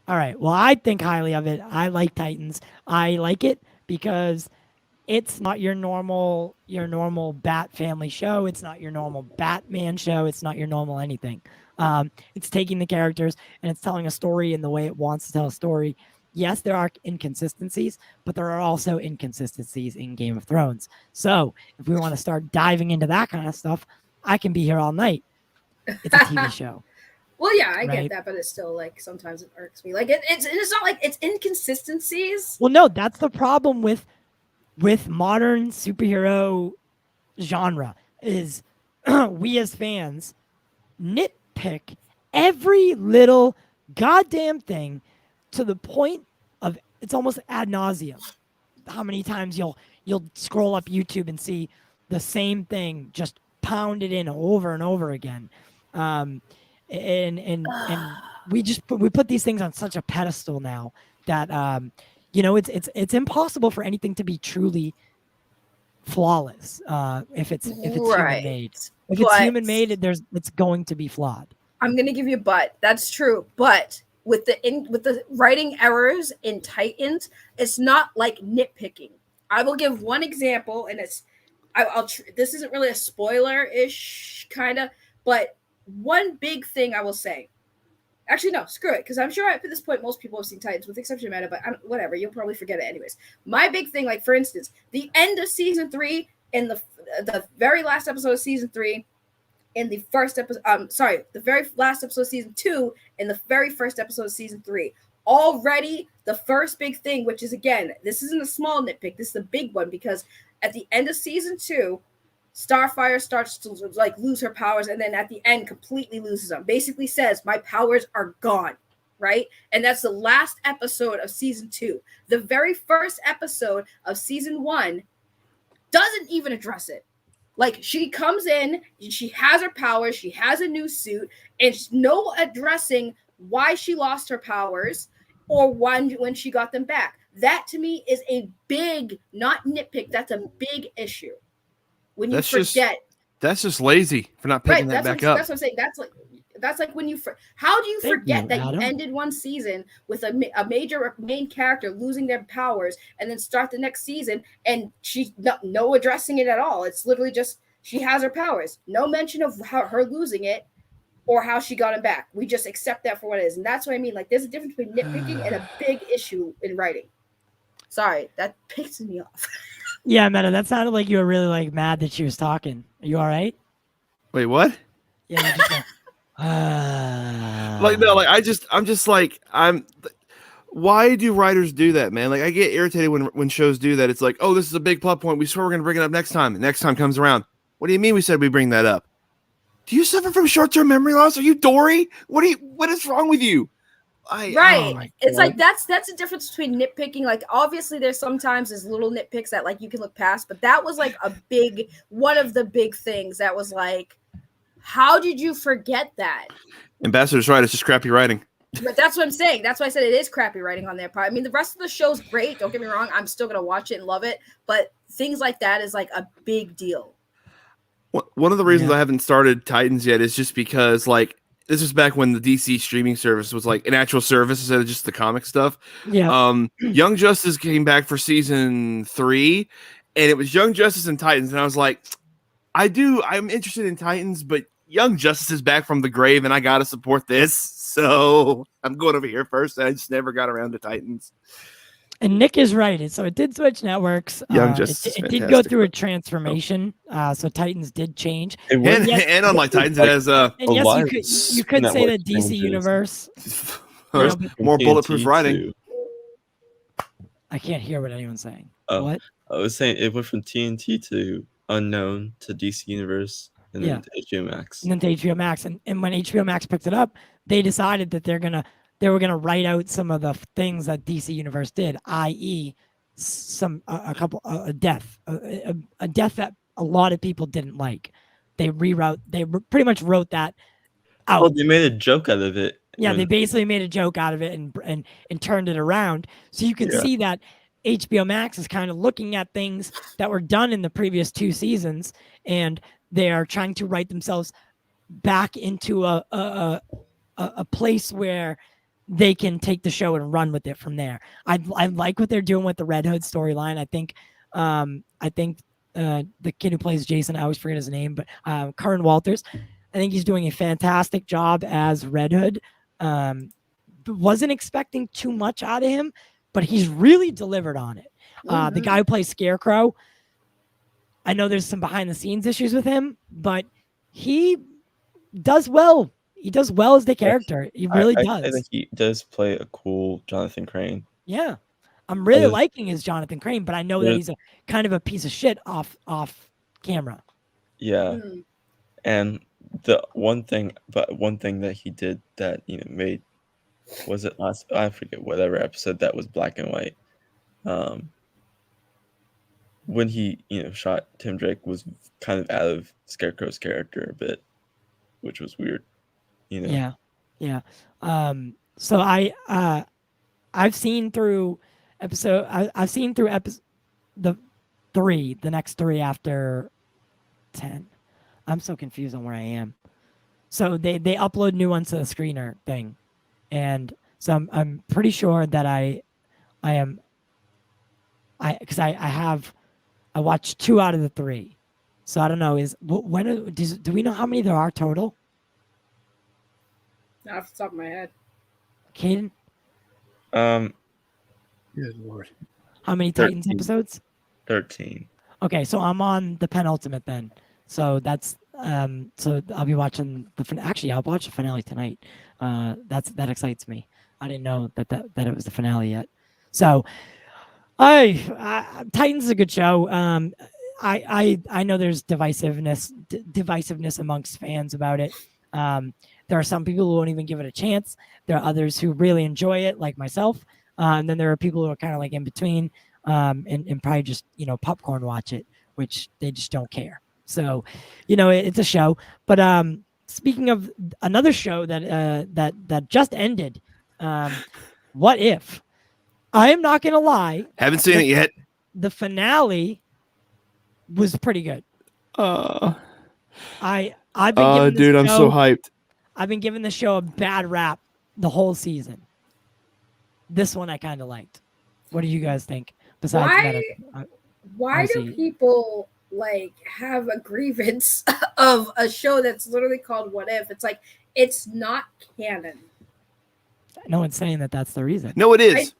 All right. Well, I think highly of it. I like Titans. I like it because it's not your normal Bat family show. It's not your normal Batman show. It's not your normal anything. It's taking the characters and it's telling a story in the way it wants to tell a story. Yes, there are inconsistencies, but there are also inconsistencies in Game of Thrones. So if we want to start diving into that kind of stuff, I can be here all night. It's a TV show. Well, yeah, I get that, but it's still like sometimes it irks me. Like it's not like it's inconsistencies. Well, no, that's the problem with with modern superhero genre is we as fans nitpick every little goddamn thing to the point of it's almost ad nauseum. How many times you'll scroll up YouTube and see the same thing just pounded in over and over again, and we put these things on such a pedestal now that it's impossible for anything to be truly flawless if it's human made. If it's human made, it's going to be flawed. I'm gonna give you a but. That's true. But with the writing errors in Titans, it's not like nitpicking. I will give one example, and it's this isn't really a spoiler-ish kind of, but one big thing I will say. Actually, no, screw it, because I'm sure at this point most people have seen Titans, with the exception of Meta, but whatever, you'll probably forget it anyways. My big thing, like for instance, the end of season 3 and the very last episode of season 3 and the first episode, the very last episode of season 2 and the very first episode of season 3. Already, the first big thing, which is, again, this isn't a small nitpick, this is a big one, because at the end of season 2, Starfire starts to lose her powers, and then at the end completely loses them. Basically says, my powers are gone, right? And that's the last episode of season 2. The very first episode of season 1 doesn't even address it. Like, she comes in, she has her powers, she has a new suit, and no addressing why she lost her powers or when she got them back. That, to me, is a big, not nitpick, that's a big issue. When you forget, that's just lazy for not picking that back up. That's what I'm saying. That's like when you how do you forget that you ended one season with a major main character losing their powers, and then start the next season and she's no addressing it at all? It's literally just she has her powers, no mention of her losing it or how she got them back. We just accept that for what it is, and that's what I mean. Like, there's a difference between nitpicking and a big issue in writing. Sorry, that pisses me off. Yeah, Meta, that sounded like you were really mad that she was talking. Are you all right? Wait, what? Yeah, you just why do writers do that, man? Like, I get irritated when shows do that. It's like, oh, this is a big plot point. We swear we're going to bring it up next time. And next time comes around. What do you mean we said we bring that up? Do you suffer from short-term memory loss? Are you Dory? What is wrong with you? Right. It's like that's the difference between nitpicking. Like, obviously there's little nitpicks that you can look past, but that was one of the big things that was like, how did you forget that? Ambassador's right, it's just crappy writing. But that's what I'm saying. That's why I said it is crappy writing on their part. I mean, the rest of the show's great, don't get me wrong. I'm still gonna watch it and love it, but things like that is like a big deal. One of the reasons I haven't started Titans yet is just because this was back when the DC streaming service was like an actual service instead of just the comic stuff. Yeah. Young Justice came back for season 3, and it was Young Justice and Titans, and I was like, I'm interested in Titans, but Young Justice is back from the grave, and I gotta support this, so I'm going over here first. And I just never got around to Titans. And Nick is right. So it did switch networks. Young Justice, it did go through a transformation. So Titans did change. And unlike Titans, it has and yes, you could say that DC Universe. More bulletproof writing. I can't hear what anyone's saying. What? I was saying it went from TNT to Unknown to DC Universe and then to HBO Max. And then to HBO Max. And when HBO Max picked it up, they decided that they were gonna write out some of the things that DC Universe did, i.e., a death that a lot of people didn't like. They pretty much wrote that out. Oh, they made a joke out of it. Yeah, they basically made a joke out of it and turned it around. So you can see that HBO Max is kind of looking at things that were done in the previous 2 seasons, and they are trying to write themselves back into a place where they can take the show and run with it from there. I like what they're doing with the Red Hood storyline. I think the kid who plays Jason, I always forget his name, but Curran Walters, I think he's doing a fantastic job as Red Hood. Wasn't expecting too much out of him, but he's really delivered on it. The guy who plays Scarecrow, I know there's some behind the scenes issues with him, but he does well. He does well as the character. He really does. I think he does play a cool Jonathan Crane. Yeah. I'm really There's- liking his Jonathan Crane, but I know that there's- he's a kind of a piece of shit off camera. Yeah. Mm. And one thing that he did that made, was it last, I forget whatever episode that was black and white, when he shot Tim Drake was kind of out of Scarecrow's character a bit, which was weird. Yeah. So I've seen through I've seen through the next 3 after 10. I'm so confused on where I am. So they upload new ones to the screener thing, and so I'm pretty sure that I watched 2 out of the 3. So I don't know, do we know how many there are total? Not off the top of my head. Caden, Good lord. how many Titans 13. episodes? 13. Okay, so I'm on the penultimate then. So that's so I'll be watching actually I'll watch the finale tonight. That excites me. I didn't know that it was the finale yet. So Titans is a good show. I know there's divisiveness amongst fans about it. There are some people who won't even give it a chance. There are others who really enjoy it, like myself. And then there are people who are kind of like in between, and probably just popcorn watch it, which they just don't care. So, it's a show. But speaking of another show that just ended, What If? I am not gonna lie. Haven't seen it yet. The finale was pretty good. I've been giving Dude, I'm so hyped. I've been giving the show a bad rap the whole season. This one I kind of liked. What do you guys think? Besides Why do people have a grievance of a show that's literally called What If? It's like, it's not canon. No one's saying that that's the reason. No, it is.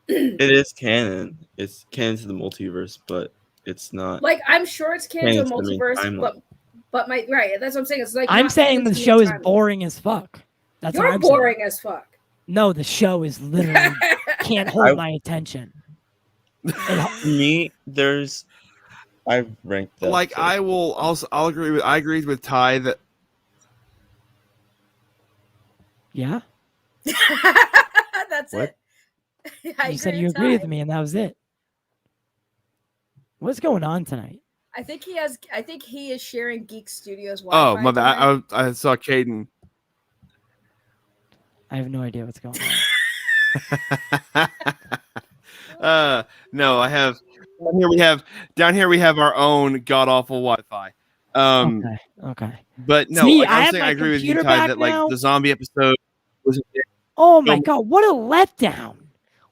It is canon. It's canon to the multiverse, but it's not. I'm sure it's canon to the Canon to the main multiverse, timeline. but that's what I'm saying. It's like, I'm not saying canon the to show is timeline. boring as fuck. That's what You're I'm boring saying. as fuck. No, the show is literally can't hold my attention. To me, I've ranked that. Like I'll agree with Ty that. Yeah. That's What? it. You said you agreed with me, and that was it. What's going on tonight? I think he is sharing Geek Studios Oh Wi-Fi my bad. tonight. I saw Caden. I have no idea what's going on. No, I have. Down here we have our own god awful Wi-Fi. Okay. But no, See, I have was saying my I agree with you, computer Ty, back that now. like the zombie episode was. Oh my god, what a letdown.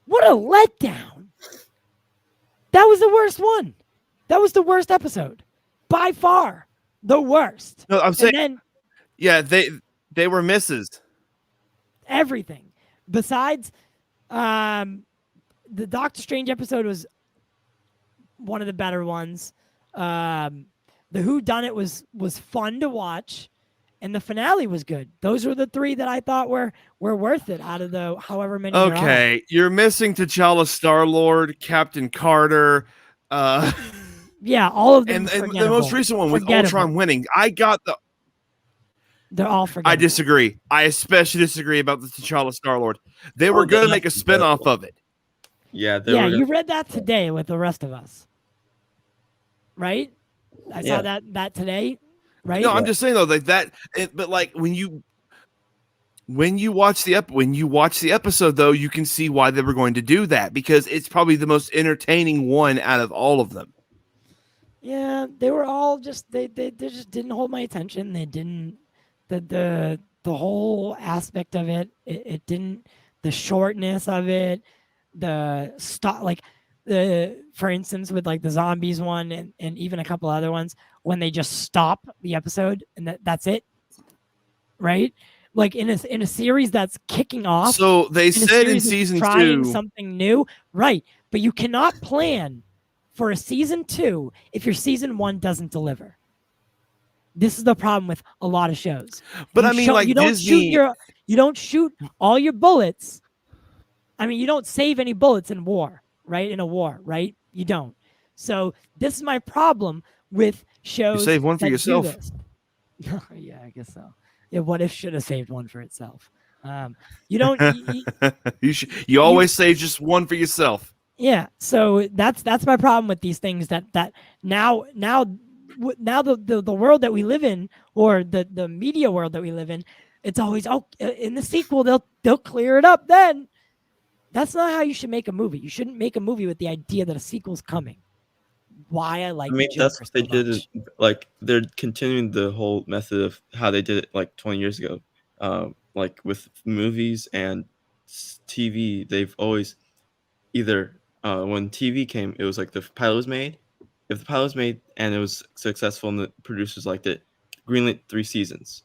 What a letdown. That was the worst one. That was the worst episode. By far. The worst. No, I'm saying. And then Yeah, they were misses. everything. Besides, the Doctor Strange episode was one of the better ones. The Who Done It was fun to watch, and the finale was good. Those were the 3 that I thought were worth it out of the however many. there are. Okay, you're missing T'Challa, Star-Lord, Captain Carter. Yeah, all of them. And the most recent one with Ultron winning. They're all forgettable. I disagree. I especially disagree about the T'Challa Star-Lord. They were going to make a spin-off of it. Yeah, you read that today with the rest of us, right? I saw that today, right? No, I'm just saying though but like when you watch the episode though, you can see why they were going to do that because it's probably the most entertaining one out of all of them. Yeah, they were all just they just didn't hold my attention. They didn't the whole aspect of it. It didn't, the shortness of it, the stop, like for instance with like the zombies one and even a couple other ones when they just stop the episode and that's it, right? Like in a series that's kicking off. So they said in season 2 something new, right? But you cannot plan for a season 2 if your season 1 doesn't deliver. This is the problem with a lot of shows. But I mean, like you don't Disney, you don't shoot all your bullets. I mean, you don't save any bullets in war, right? In a war, right? You don't. So this is my problem with shows save one for that yourself. do this. Yeah, I guess so. Yeah, what if should have saved one for itself? You don't. You always save just one for yourself. Yeah, so that's my problem with these things. That now the world that we live in, or the media world that we live in, it's always in the sequel they'll clear it up. Then that's not how you should make a movie. You shouldn't make a movie with the idea that a sequel's coming. Why I like I mean, Joker that's what they so did. much. Like they're continuing the whole method of how they did it like 20 years ago. Like with movies and TV, they've always either when TV came, it was like the pilot was made. If the pilot was made and it was successful and the producers liked it, greenlit 3 seasons,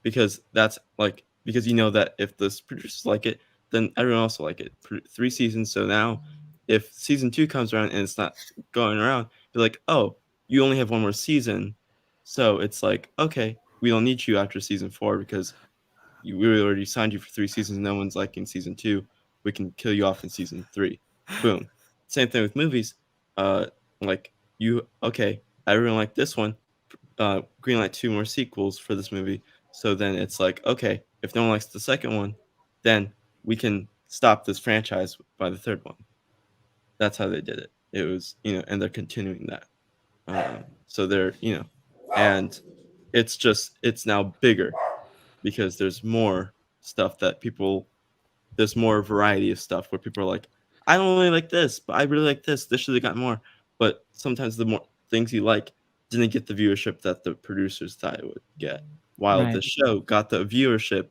because you know that if the producers like it, then everyone else will like it. 3 seasons. So now, if season 2 comes around and it's not going around, you're like, oh, you only have one more season, so it's like, okay, we don't need you after season 4 because we already signed you for 3 seasons. No one's liking season 2. We can kill you off in season 3. Boom. Same thing with movies. I really like this one. Greenlight 2 more sequels for this movie. So then it's like, okay, if no one likes the second one, then we can stop this franchise by the third one. That's how they did it. It was, and they're continuing that. So they're, and it's now bigger because there's more stuff there's more variety of stuff where people are like, I don't really like this, but I really like this. This should have gotten more. But sometimes the more things you like didn't get the viewership that the producers thought it would get. While the show got the viewership,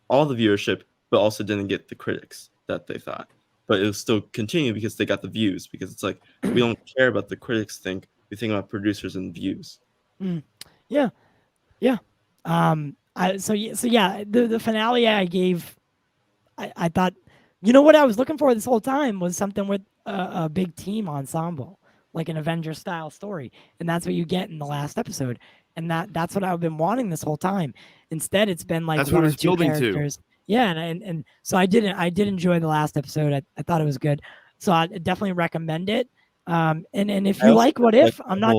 all the viewership, but also didn't get the critics that they thought. But it will still continue because they got the views. Because it's like, we don't care about the critics think. We think about producers and views. Yeah. The finale I gave, I thought, what I was looking for this whole time was something with a big team ensemble, like an Avengers style story, and that's what you get in the last episode, and that's what I've been wanting this whole time. Instead, it's been like That's one what or it's two building to. characters. Yeah, and so I did enjoy the last episode. I thought it was good, so I definitely recommend it. And if you like What If, I'm not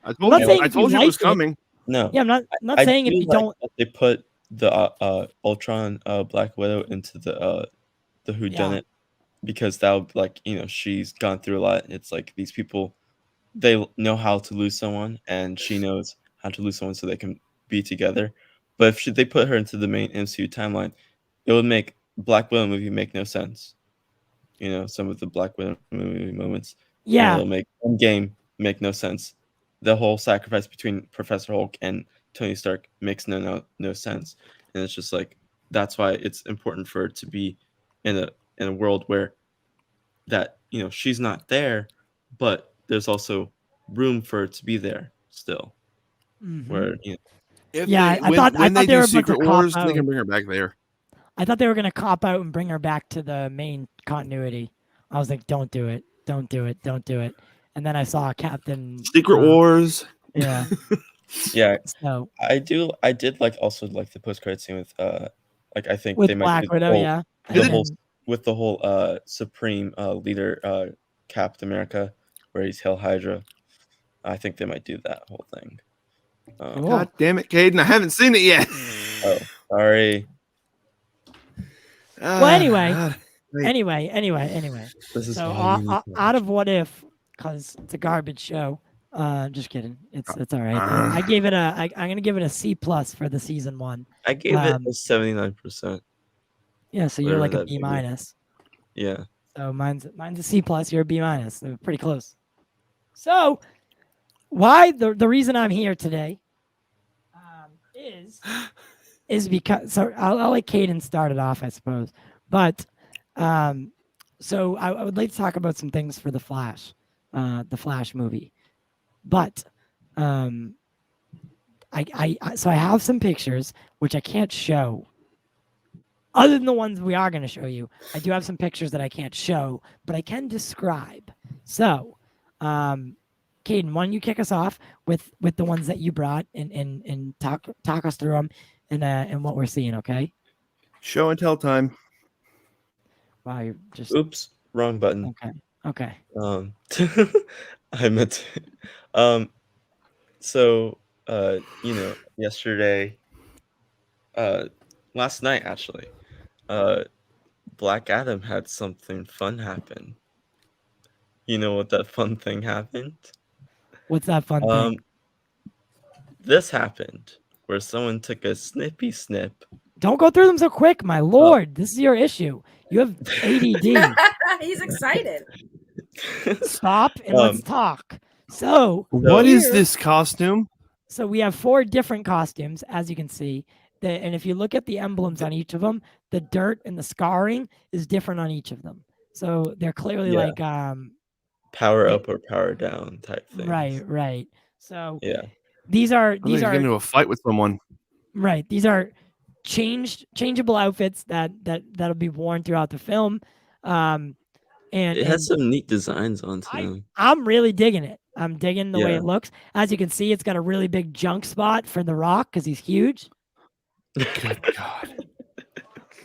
I told you it was coming. No. Yeah, I'm not saying if you don't. That they put the Ultron Black Widow into the whodunit because that would she's gone through a lot. It's like these people, they know how to lose someone, and she knows how to lose someone so they can be together. But if they put her into the main MCU timeline, it would make Black Widow movie make no sense. Some of the Black Widow movie moments. Yeah. It'll make Endgame make no sense. The whole sacrifice between Professor Hulk and Tony Stark makes no sense. And it's just like, that's why it's important for her to be in a world where that, she's not there, but there's also room for her to be there still. Where, I thought they were about to Wars, cop they can out. bring her back there. I thought they were gonna cop out and bring her back to the main continuity. I was like, don't do it. And then I saw Captain Secret Wars. Yeah. Yeah. So I did also like the post credit scene with I think with they might Black do Widow, the whole Supreme Leader Captain America, where he's Hail Hydra. I think they might do that whole thing. God damn it, Caden! I haven't seen it yet. Oh, sorry. Well, anyway. This is so out of What If, because it's a garbage show. Just kidding. It's all right. I'm gonna give it a C+ for the season 1. I gave it a 79%. Yeah, so you're like a B-. Yeah. So mine's a C+. You're a B-. So pretty close. So why the reason I'm here today is because I'll let Caden start it off, I suppose. But so I would like to talk about some things for the Flash movie. But I have some pictures which I can't show. Other than the ones we are going to show you, I do have some pictures that I can't show, but I can describe. So, Caden, why don't you kick us off with the ones that you brought and talk us through them and what we're seeing, okay? Show and tell time. Wow, you're just Oops. Wrong button. Okay. I meant to, so yesterday, last night actually, Black Adam had something fun happen. You know what that fun thing happened? What's that fun thing? This happened where someone took a snippy snip. Don't go through them so quick, my lord. This is your issue. You have ADD. He's excited. Stop and let's talk. So, what is this costume? So we have 4 different costumes, as you can see. And if you look at the emblems on each of them, the dirt and the scarring is different on each of them. So they're clearly like power up or power down type thing. Right. So yeah, these are get into a fight with someone. Right. These are changeable outfits that'll be worn throughout the film. And it has some neat designs on too. I'm really digging it. I'm digging the way it looks. As you can see, it's got a really big junk spot for The Rock because he's huge. Good God.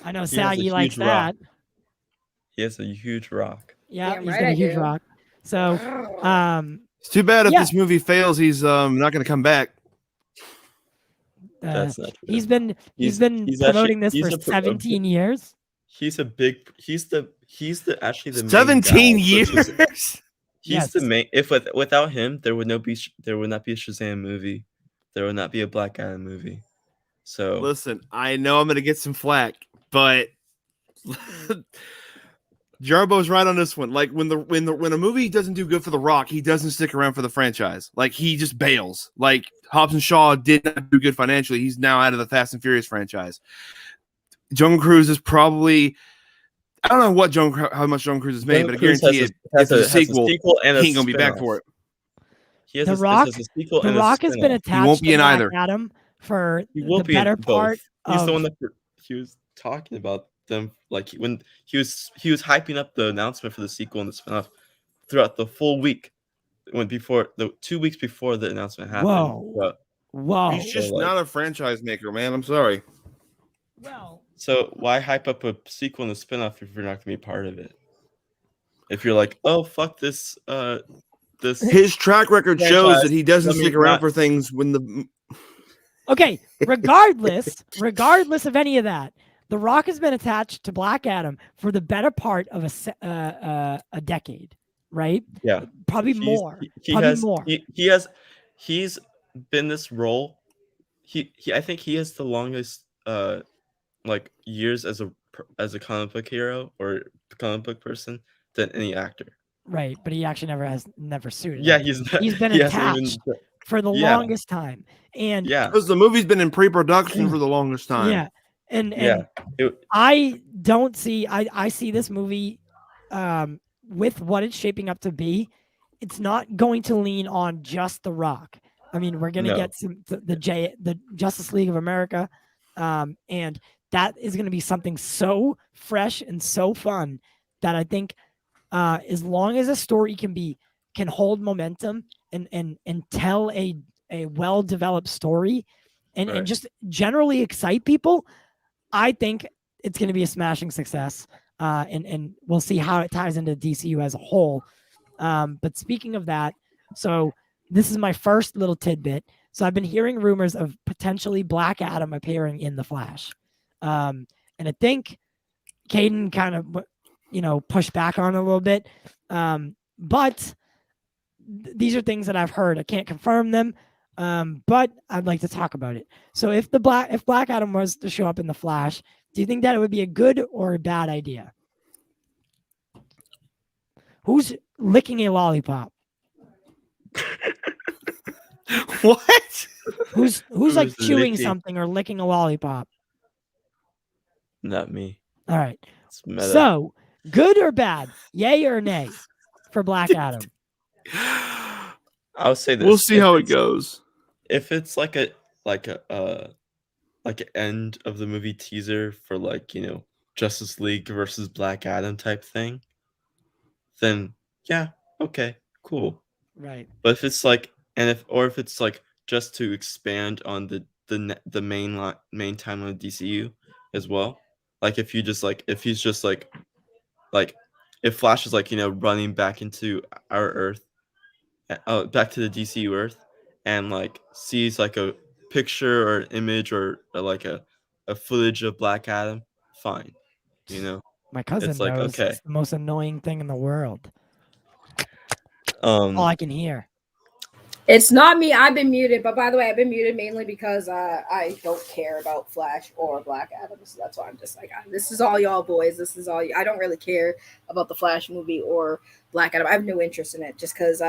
I know Saggy likes that. He has a huge rock. Yeah, he's got a huge rock. So, it's too bad if this movie fails, he's not going to come back. That's not true. He's been promoting this for 17 years. He's the actually the 17 years. He's the main. If without him, there would not be a Shazam movie. There would not be a Black Adam movie. So listen, I know I'm going to get some flack, but Jarbo's right on this one. Like when a movie doesn't do good for The Rock, he doesn't stick around for the franchise. Like he just bails. Like Hobbs and Shaw did not do good financially. He's now out of the Fast and Furious franchise. Jungle Cruise is probably, I don't know how much Jungle Cruise has made, but I guarantee it's a sequel and he ain't gonna be back for it. The Rock has been attached he won't be to in either. Adam for the better part. He's the one that he was talking about them, like when he was hyping up the announcement for the sequel and the spinoff throughout the full week. The 2 weeks before the announcement happened. Whoa! He's just not a franchise maker, man. I'm sorry. Well. So why hype up a sequel and a spinoff if you're not gonna be part of it? If you're like, oh fuck this, his track record shows that he doesn't stick around for things when the. Okay, regardless of any of that, The Rock has been attached to Black Adam for the better part of a decade, right? Yeah, probably more. He's been this role. I think he has the longest like years as a comic book hero or comic book person than any actor. Right, but he actually never suited. Yeah, he's been attached for the longest time, and because the movie's been in pre-production for the longest time. Yeah, and I don't see. I see this movie with what it's shaping up to be. It's not going to lean on just The Rock. I mean, we're going to get the Justice League of America, and that is going to be something so fresh and so fun that I think as long as a story can hold momentum and tell a well-developed story and just generally excite people, I think it's going to be a smashing success. And we'll see how it ties into DCU as a whole. But speaking of that, so this is my first little tidbit. So I've been hearing rumors of potentially Black Adam appearing in The Flash. And I think Caden kind of, pushed back on it a little bit. But these are things that I've heard. I can't confirm them, but I'd like to talk about it. So if Black Adam was to show up in The Flash, do you think that it would be a good or a bad idea? Who's licking a lollipop? What? Who's like chewing something or licking a lollipop? Not me. All right. So, good or bad? Yay or nay for Black Adam? I'll say this. We'll see how it goes. If it's like an end of the movie teaser for Justice League versus Black Adam type thing, then yeah, okay, cool. Right. But if it's if it's just to expand on the main timeline of DCU as well, if he's just if Flash is like, running back into our Earth, back to the DCU Earth, and like sees like a picture or an image or like a footage of Black Adam, fine. My cousin It's like, knows okay. it's the most annoying thing in the world. All I can hear. It's not me. I've been muted, but by the way, I've been muted mainly because I don't care about Flash or Black Adam, so that's why I'm just like, this is all y'all boys. This is all you. I don't really care about the Flash movie or Black Adam. I have no interest in it, just because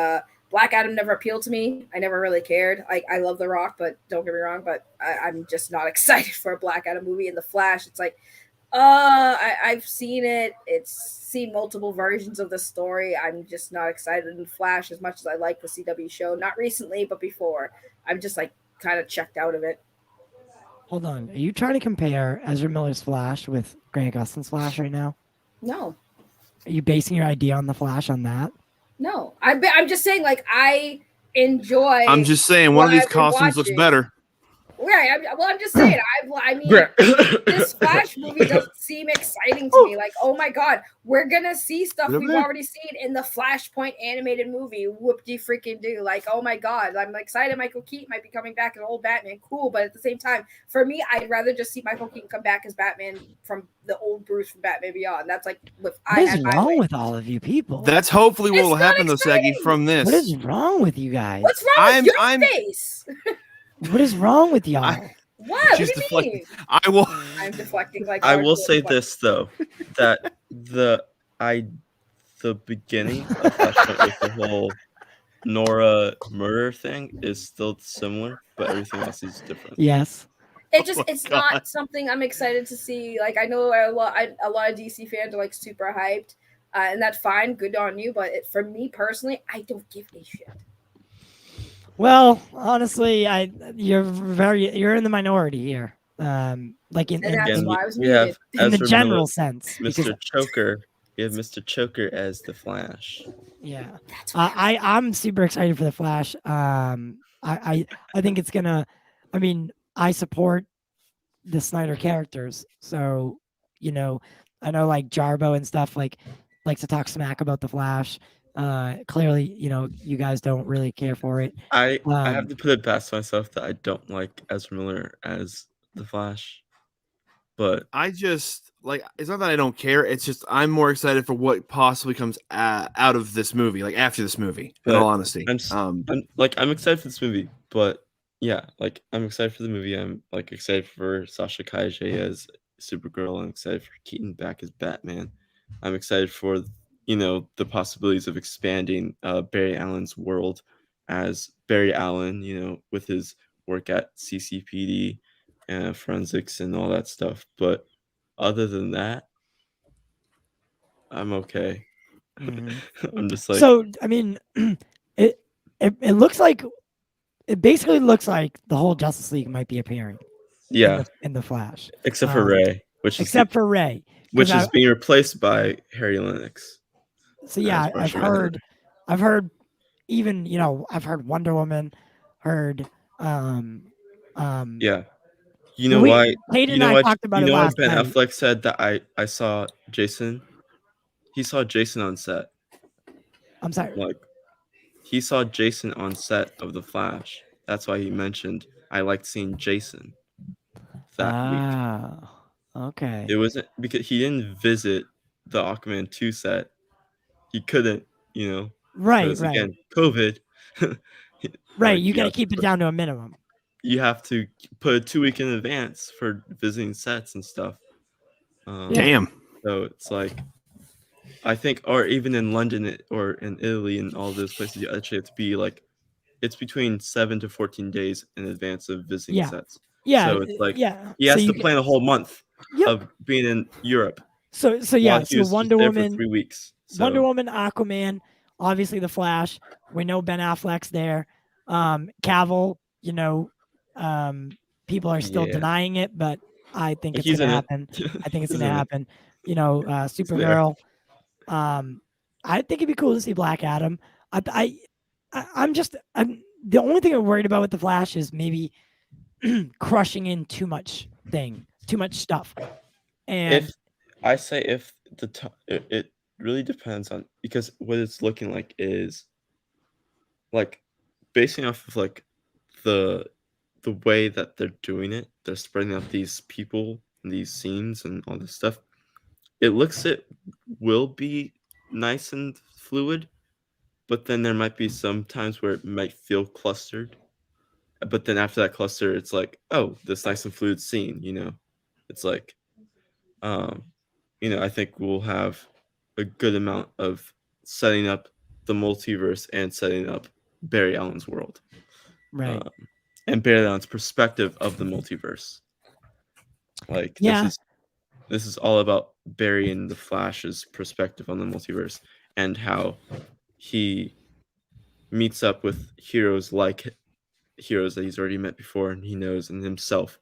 Black Adam never appealed to me. I never really cared. I love The Rock, but don't get me wrong, but I'm just not excited for a Black Adam movie. In the Flash, it's like, I've seen it. It's seen multiple versions of the story. I'm just not excited in Flash as much as I like the CW show. Not recently, but before. I'm just like kind of checked out of it. Hold on. Are you trying to compare Ezra Miller's Flash with Grant Gustin's Flash right now? No. Are you basing your idea on the Flash on that? No. I'm just saying, like, I enjoy. I'm just saying one of these costumes looks better. Right. I'm just saying. I mean, this Flash movie doesn't seem exciting to me. Like, oh my god, we're gonna see stuff we've already seen in the Flashpoint animated movie. Whoop-de freaking do! Like, oh my god, I'm excited. Michael Keaton might be coming back as old Batman. Cool, but at the same time, for me, I'd rather just see Michael Keaton come back as Batman from the old Bruce from Batman Beyond. That's like what is wrong with all of you people? That's hopefully what will happen though, Saggy, from this. What is wrong with you guys? What's wrong with your face? What is wrong with y'all? What? She's What do you mean? I will. I'm deflecting like. I will say this though, that the beginning of Flashpoint with the whole Nora murder thing is still similar, but everything else is different. Yes. It's not something I'm excited to see. Like, I know a lot of DC fans are like super hyped, and that's fine. Good on you. But for me personally, I don't give a shit. Well, honestly, you're in the minority here. Like in the general sense. Mr. Choker. You have Mr. Choker as the Flash. Yeah, I'm super excited for the Flash. I think it's gonna. I mean, I support the Snyder characters, so I know like Jarbo and stuff likes to talk smack about the Flash. Clearly, you guys don't really care for it. I have to put it past myself that I don't like Ezra Miller as the Flash, but I just it's not that I don't care. It's just I'm more excited for what possibly comes out of this movie, like after this movie. In all honesty, I'm excited for this movie, but yeah, like I'm excited for the movie. I'm like excited for Sasha Kaije as Supergirl. I'm excited for Keaton back as Batman. I'm excited for the possibilities of expanding Barry Allen's world as Barry Allen, with his work at CCPD and forensics and all that stuff. But other than that, I'm okay. Mm-hmm. I'm just like, so. I mean, it looks like it basically looks like the whole Justice League might be appearing. Yeah, in the Flash, except for Ray, which is being replaced by Harry Lennox. So yeah, I've heard even I've heard Wonder Woman, heard yeah. You know why? Hayden you know and I what? talked about you it know why last Ben night. Affleck said that I saw Jason. He saw Jason on set. I'm sorry. Like he saw Jason on set of The Flash. That's why he mentioned I liked seeing Jason that week. Okay. It wasn't because he didn't visit the Aquaman 2 set. He couldn't, Right. Because again, COVID. Right. You got to keep it down to a minimum. You have to put a 2 week in advance for visiting sets and stuff. Damn. So it's like, I think, or even in London or in Italy and all those places, you actually have to be like, it's between 7 to 14 days in advance of visiting sets. Yeah. So it's like, yeah. he has to plan a whole month of being in Europe. So yeah. So Wonder Woman for 3 weeks. So. Wonder Woman, Aquaman, obviously the Flash. We know Ben Affleck's there. Cavill, people are still denying it, but I think it's gonna happen. I think it's gonna happen. Supergirl. I think it'd be cool to see Black Adam. I'm the only thing I'm worried about with the Flash is maybe crushing in too much stuff. And if really depends on, because what it's looking like is like basing off of like the way that they're doing it, they're spreading out these people and these scenes and all this stuff. It looks it will be nice and fluid, but then there might be some times where it might feel clustered. But then after that cluster, it's like, oh, this nice and fluid scene, you know. It's like, you know, I think we'll have a good amount of setting up the multiverse and setting up Barry Allen's world. Right. And Barry Allen's perspective of the multiverse. Like, Yeah. this is all about Barry and the Flash's perspective on the multiverse and how he meets up with heroes like heroes that he's already met before, and he knows in himself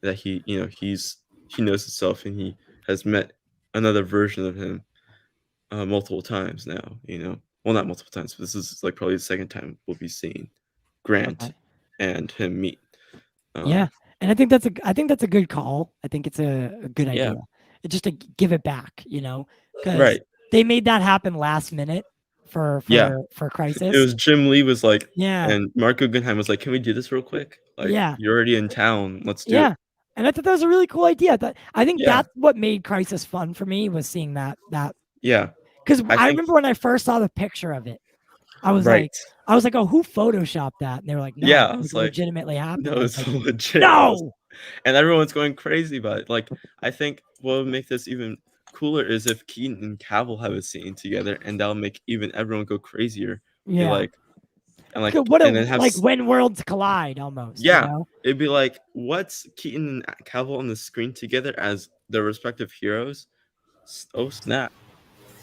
that he knows himself, and he has met another version of him multiple times now, you know. Well, not multiple times, but this is like probably the second time we'll be seeing Grant and him meet. Yeah, and I think that's a good call. I think it's a good idea. It's just to give it back, you know, because they made that happen last minute for Crisis. It was Jim Lee was like, yeah, and Mark Guggenheim was like, "Can we do this real quick? Like, you're already in town. Let's do it." And I thought that was a really cool idea. I think that's what made Crisis fun for me, was seeing that. Yeah, because I remember when I first saw the picture of it, I was like, oh, who photoshopped that? And they were like, no, I it was like, legitimately happened. No, it's like, legit. No, and everyone's going crazy about it. Like, I think what would make this even cooler is if Keaton and Cavill have a scene together, and that'll make even everyone go crazier. Yeah, like, and like, what and then have like when worlds collide almost. Yeah, you know? It'd be like, what's Keaton and Cavill on the screen together as their respective heroes? Oh snap!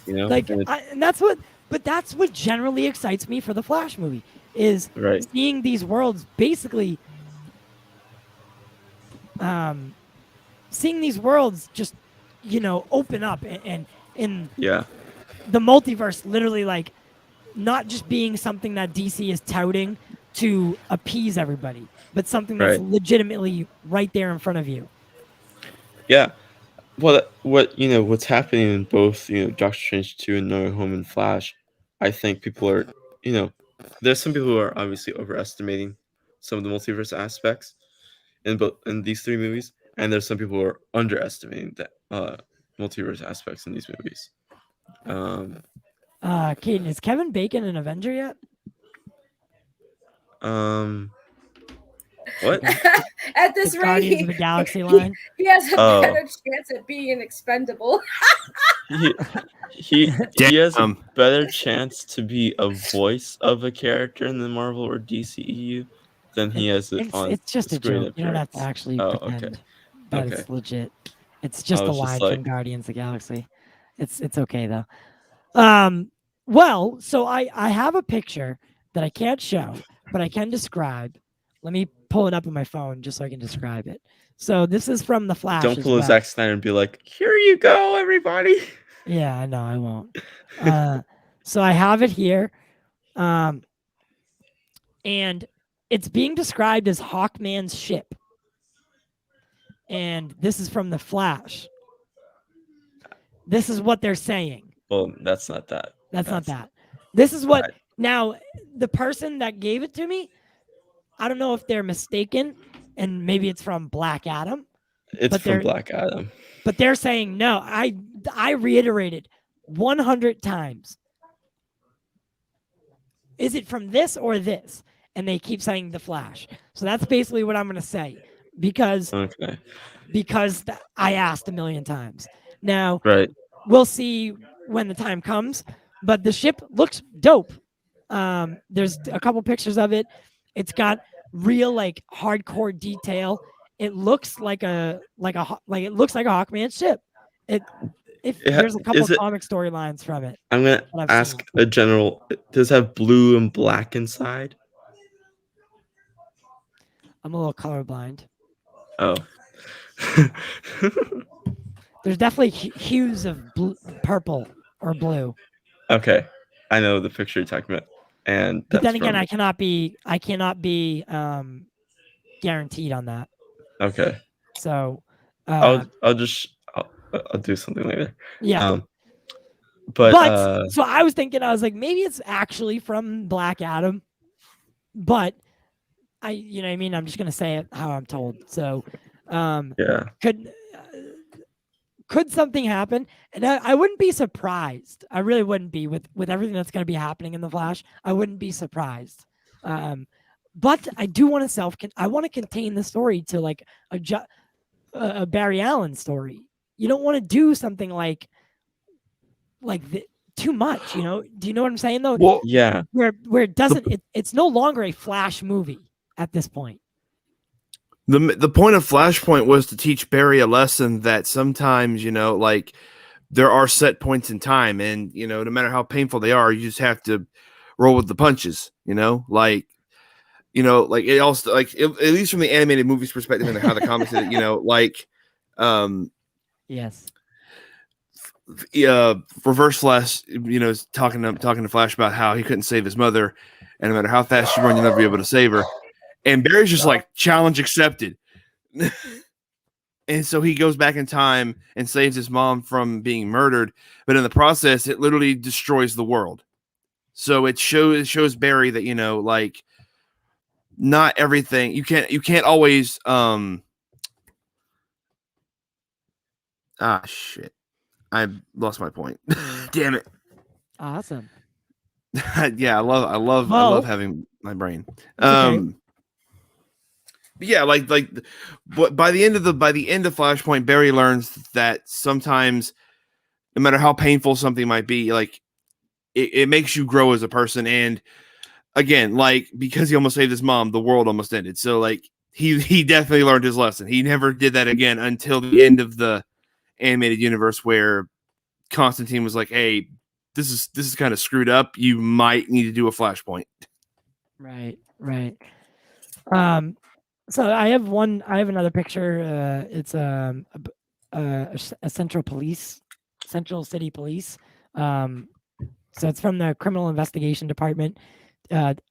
You know, like, and that's what generally excites me for the Flash movie is seeing these worlds basically, seeing these worlds just, you know, open up and in the multiverse literally, like, not just being something that DC is touting to appease everybody, but something that's legitimately right there in front of you. Yeah. What's happening in both, you know, Doctor Strange 2 and No Way Home and Flash, I think people are, you know, there's some people who are obviously overestimating some of the multiverse aspects in these three movies, and there's some people who are underestimating the multiverse aspects in these movies. Caden, is Kevin Bacon an Avenger yet? What? At this rate, Guardians of the Galaxy line. He has a better chance at being an expendable. he has a better chance to be a voice of a character in the Marvel or DCEU than he has on. It's just a joke. You don't have to actually pretend that it's legit. It's just a line from Guardians of the Galaxy. It's okay though. Well, so I have a picture that I can't show, but I can describe. Let me pull it up on my phone just so I can describe it. So this is from The Flash. Don't pull a Zack Snyder and be like, "Here you go, everybody." Yeah, I know, I won't. So I have it here. And it's being described as Hawkman's ship. And this is from The Flash. This is what they're saying. Well, that's not that. That's not that. This is what... Now, the person that gave it to me, I don't know if they're mistaken, and maybe it's from Black Adam. It's from Black Adam. But they're saying, no, I reiterated 100 times. Is it from this or this? And they keep saying The Flash. So that's basically what I'm going to say. Because I asked a million times. Now, we'll see when the time comes. But the ship looks dope. There's a couple pictures of it. It's got real, like, hardcore detail. It looks like it looks like a Hawkman ship. There's a couple comic storylines from it. I'm gonna ask a general. Does it have blue and black inside? I'm a little colorblind. Oh. There's definitely hues of purple or blue. Okay, I know the picture you're talking about, but then again, I cannot be guaranteed on that. Okay. So I'll do something later. Yeah. But so I was thinking, I was like, maybe it's actually from Black Adam, but you know what I mean? I'm just gonna say it how I'm told. So, yeah, could something happen? And I wouldn't be surprised. I really wouldn't be with everything that's gonna be happening in the Flash. I wouldn't be surprised. But I do want to I want to contain the story to like a Barry Allen story. You don't want to do something like too much. You know? Do you know what I'm saying though? Well, yeah. Where it doesn't. It's no longer a Flash movie at this point. the point of Flashpoint was to teach Barry a lesson that sometimes, you know, like there are set points in time, and you know, no matter how painful they are, you just have to roll with the punches. You know, like it also at least from the animated movies perspective and how the comics did it, you know, like yes. Reverse Flash, you know, is talking to Flash about how he couldn't save his mother, and no matter how fast you run, you'll never be able to save her. And Barry's just like, challenge accepted. And so he goes back in time and saves his mom from being murdered, but in the process, it literally destroys the world. So it shows Barry that, you know, like not everything you can't always shit. I lost my point. Damn it. Awesome. Yeah, I love having my brain. Okay. Yeah, but by the end of Flashpoint, Barry learns that sometimes, no matter how painful something might be, like it makes you grow as a person. And again, like because he almost saved his mom, the world almost ended. So like he definitely learned his lesson. He never did that again until the end of the animated universe, where Constantine was like, "Hey, this is kind of screwed up. You might need to do a Flashpoint." Right. So I have another picture. It's a Central City Police. So it's from the Criminal Investigation Department.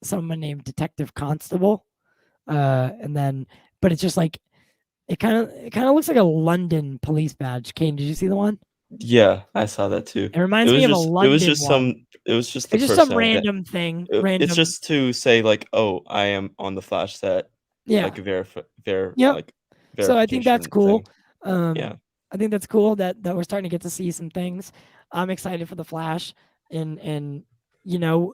Someone named Detective Constable. But it's just like it kind of looks like a London police badge. Kane, did you see the one? Yeah, I saw that too. It reminds me of a London. It was just one. the It's just some random thing. It's just to say like, oh, I am on the Flash set. Yeah. Like So I think that's cool. Yeah. I think that's cool that we're starting to get to see some things. I'm excited for the Flash, and you know,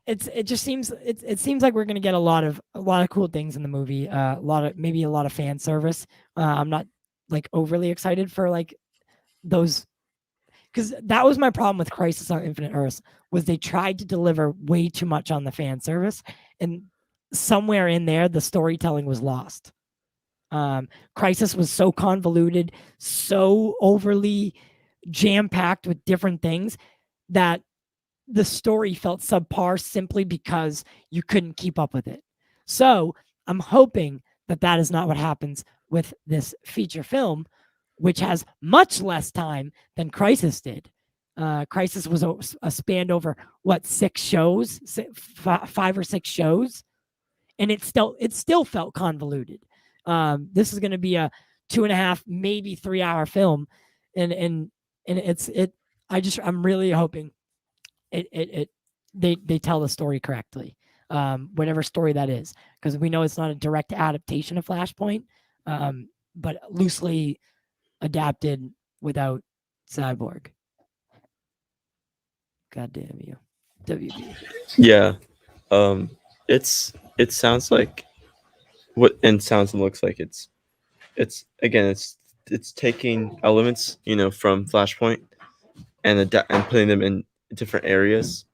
it seems like we're gonna get a lot of cool things in the movie. Maybe a lot of fan service. I'm not like overly excited for like those, because that was my problem with Crisis on Infinite Earths, was they tried to deliver way too much on the fan service, and somewhere in there the storytelling was lost. Crisis was so convoluted, so overly jam-packed with different things that the story felt subpar simply because you couldn't keep up with it. So I'm hoping that is not what happens with this feature film, which has much less time than Crisis did. Crisis was a spanned over 6 shows, 5 or 6 shows, and it still felt convoluted. This is going to be a 2.5, maybe 3 hour film, and I'm really hoping they tell the story correctly, whatever story that is, because we know it's not a direct adaptation of Flashpoint, but loosely adapted without Cyborg. God damn you, WB. Yeah, it sounds like sounds and looks like it's taking elements, you know, from Flashpoint and putting them in different areas,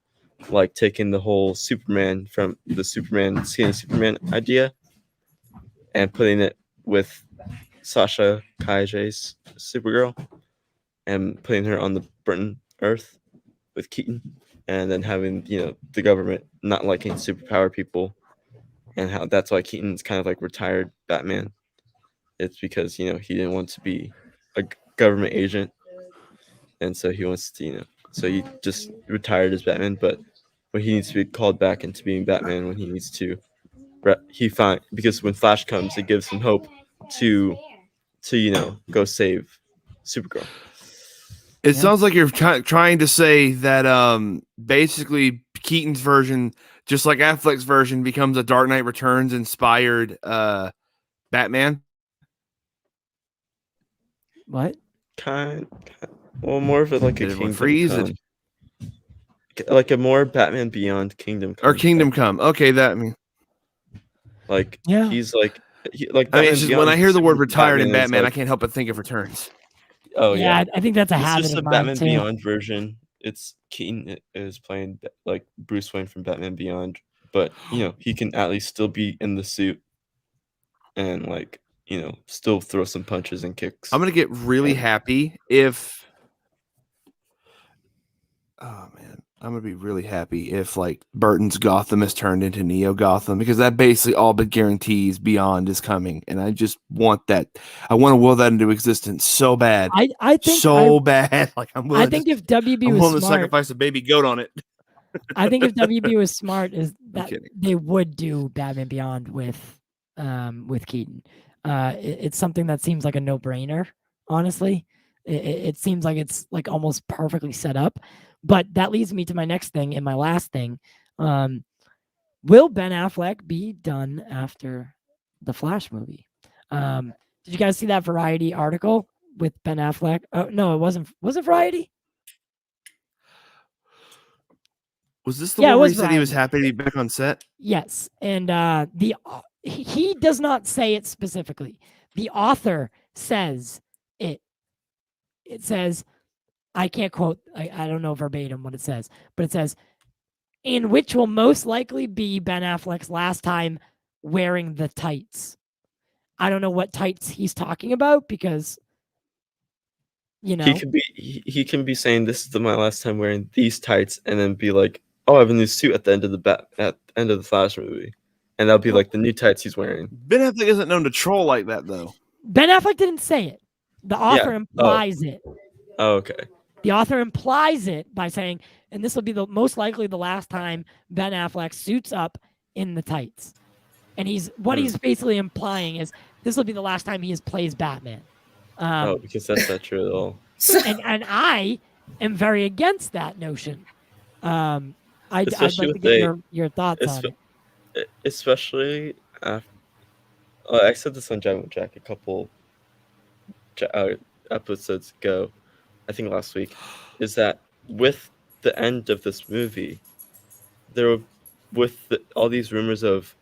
like taking the whole Superman from the seeing Superman idea and putting it with Sasha Kaije's Supergirl and putting her on the Britain Earth with Keaton, and then having, you know, the government not liking superpower people, and how that's why Keaton's kind of like retired Batman. It's because, you know, he didn't want to be a government agent, and so he wants to, you know, so he just retired as Batman. But when he needs to be called back into being Batman, when he needs to, because when Flash comes, it gives him hope to you know, go save Supergirl. It Yeah. sounds like you're trying to say that basically Keaton's version, just like Affleck's version, becomes a Dark Knight Returns inspired Batman. What? Well, more of it like a Did everyone Kingdom freeze? Come, like a more Batman Beyond Kingdom Come. Or Kingdom Come. Okay, that I mean, Like Yeah. he's like like I mean, Batman it's just Beyond when I hear the word Super retired in is Batman, I like, can't help but think of Returns. oh yeah, yeah, I think that's a it's habit just of a mine Batman too. Beyond version. It's Keaton is playing like Bruce Wayne from Batman Beyond, but you know he can at least still be in the suit and like you know still throw some punches and kicks. I'm gonna get really happy if. Oh man, I'm gonna be really happy if like Burton's Gotham is turned into Neo Gotham, because that basically all but guarantees Beyond is coming, and I just want that. I want to will that into existence so bad, I think so bad. Like I'm willing. I think if WB I'm was willing to smart, sacrifice a baby goat on it. I think if WB was smart, is that kidding. they would do Batman Beyond with Keaton. It's something that seems like a no-brainer. Honestly, it seems like it's like almost perfectly set up. But that leads me to my next thing and my last thing. Will Ben Affleck be done after the Flash movie? Did you guys see that Variety article with Ben Affleck? Oh no, it wasn't. Was it Variety? Was this the Yeah, it one where was he said he was Variety. happy to be back on set? Yes, and he does not say it specifically. The author says it. It says, I can't quote. I don't know verbatim what it says, but it says, "In which will most likely be Ben Affleck's last time wearing the tights." I don't know what tights he's talking about because, you know, He can be saying this is my last time wearing these tights, and then be like, oh, I have a new suit at the end of the Flash movie, and that'll be like the new tights he's wearing. Ben Affleck isn't known to troll like that though. Ben Affleck didn't say it. The author implies it. Oh, okay. The author implies it by saying, and this will be the most likely the last time Ben Affleck suits up in the tights. And he's basically implying is this will be the last time he plays Batman. Because that's not true at all. And I am very against that notion. I'd like Especially to with get your thoughts on it. Especially after, I said this on Jack a couple episodes ago, I think last week, is that with the end of this movie, all these rumors of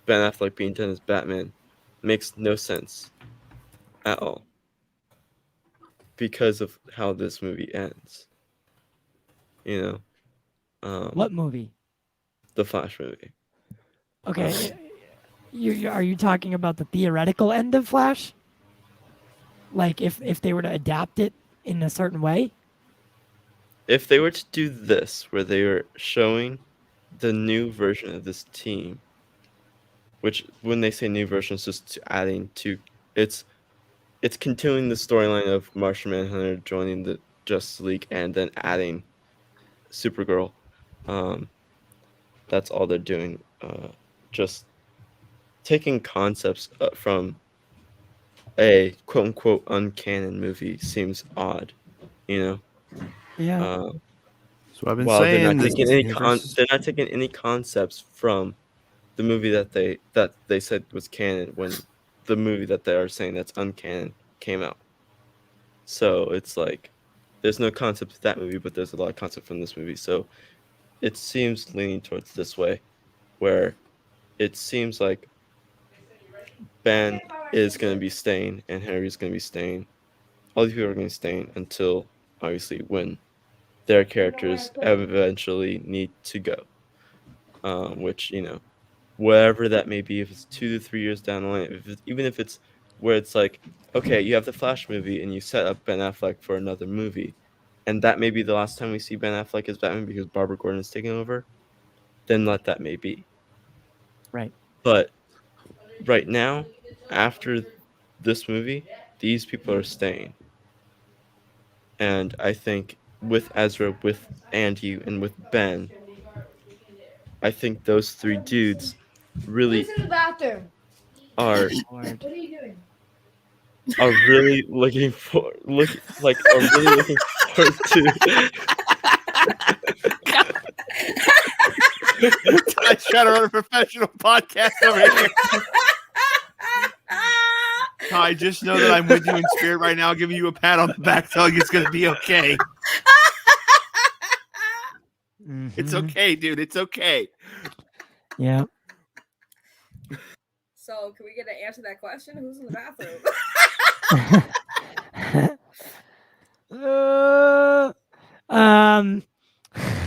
Ben Affleck being done as Batman makes no sense at all because of how this movie ends. You know, What movie? The Flash movie. Okay, are you talking about the theoretical end of Flash? Like if they were to adapt it in a certain way? If they were to do this, where they were showing the new version of this team, which when they say new version, it's just adding to it's continuing the storyline of Martian Manhunter joining the Justice League and then adding Supergirl. That's all they're doing. Just taking concepts from a quote unquote uncanon movie seems odd, you know. Yeah. That's what I've been While saying. they're not taking any concepts from the movie that they said was canon when the movie that they are saying that's uncanon came out. So it's like there's no concept of that movie, but there's a lot of concept from this movie. So it seems leaning towards this way, where it seems like Ben is going to be staying and Harry's going to be staying. All these people are going to be staying until obviously when their characters eventually need to go. Which, you know, whatever that may be, if it's 2 to 3 years down the line, even if it's where it's like, okay, you have the Flash movie and you set up Ben Affleck for another movie, and that may be the last time we see Ben Affleck as Batman because Barbara Gordon is taking over, then let that may be. Right. But right now, after this movie, these people are staying. And I think with Ezra, with Andy, and with Ben, I think those three dudes really Who's in the bathroom? are What are you doing? are really looking forward to. I try to run a professional podcast over here. Ty, just know that I'm with you in spirit right now, giving you a pat on the back, telling you it's going to be okay. It's okay, dude. It's okay. Yeah. So, can we get an answer to that question? Who's in the bathroom?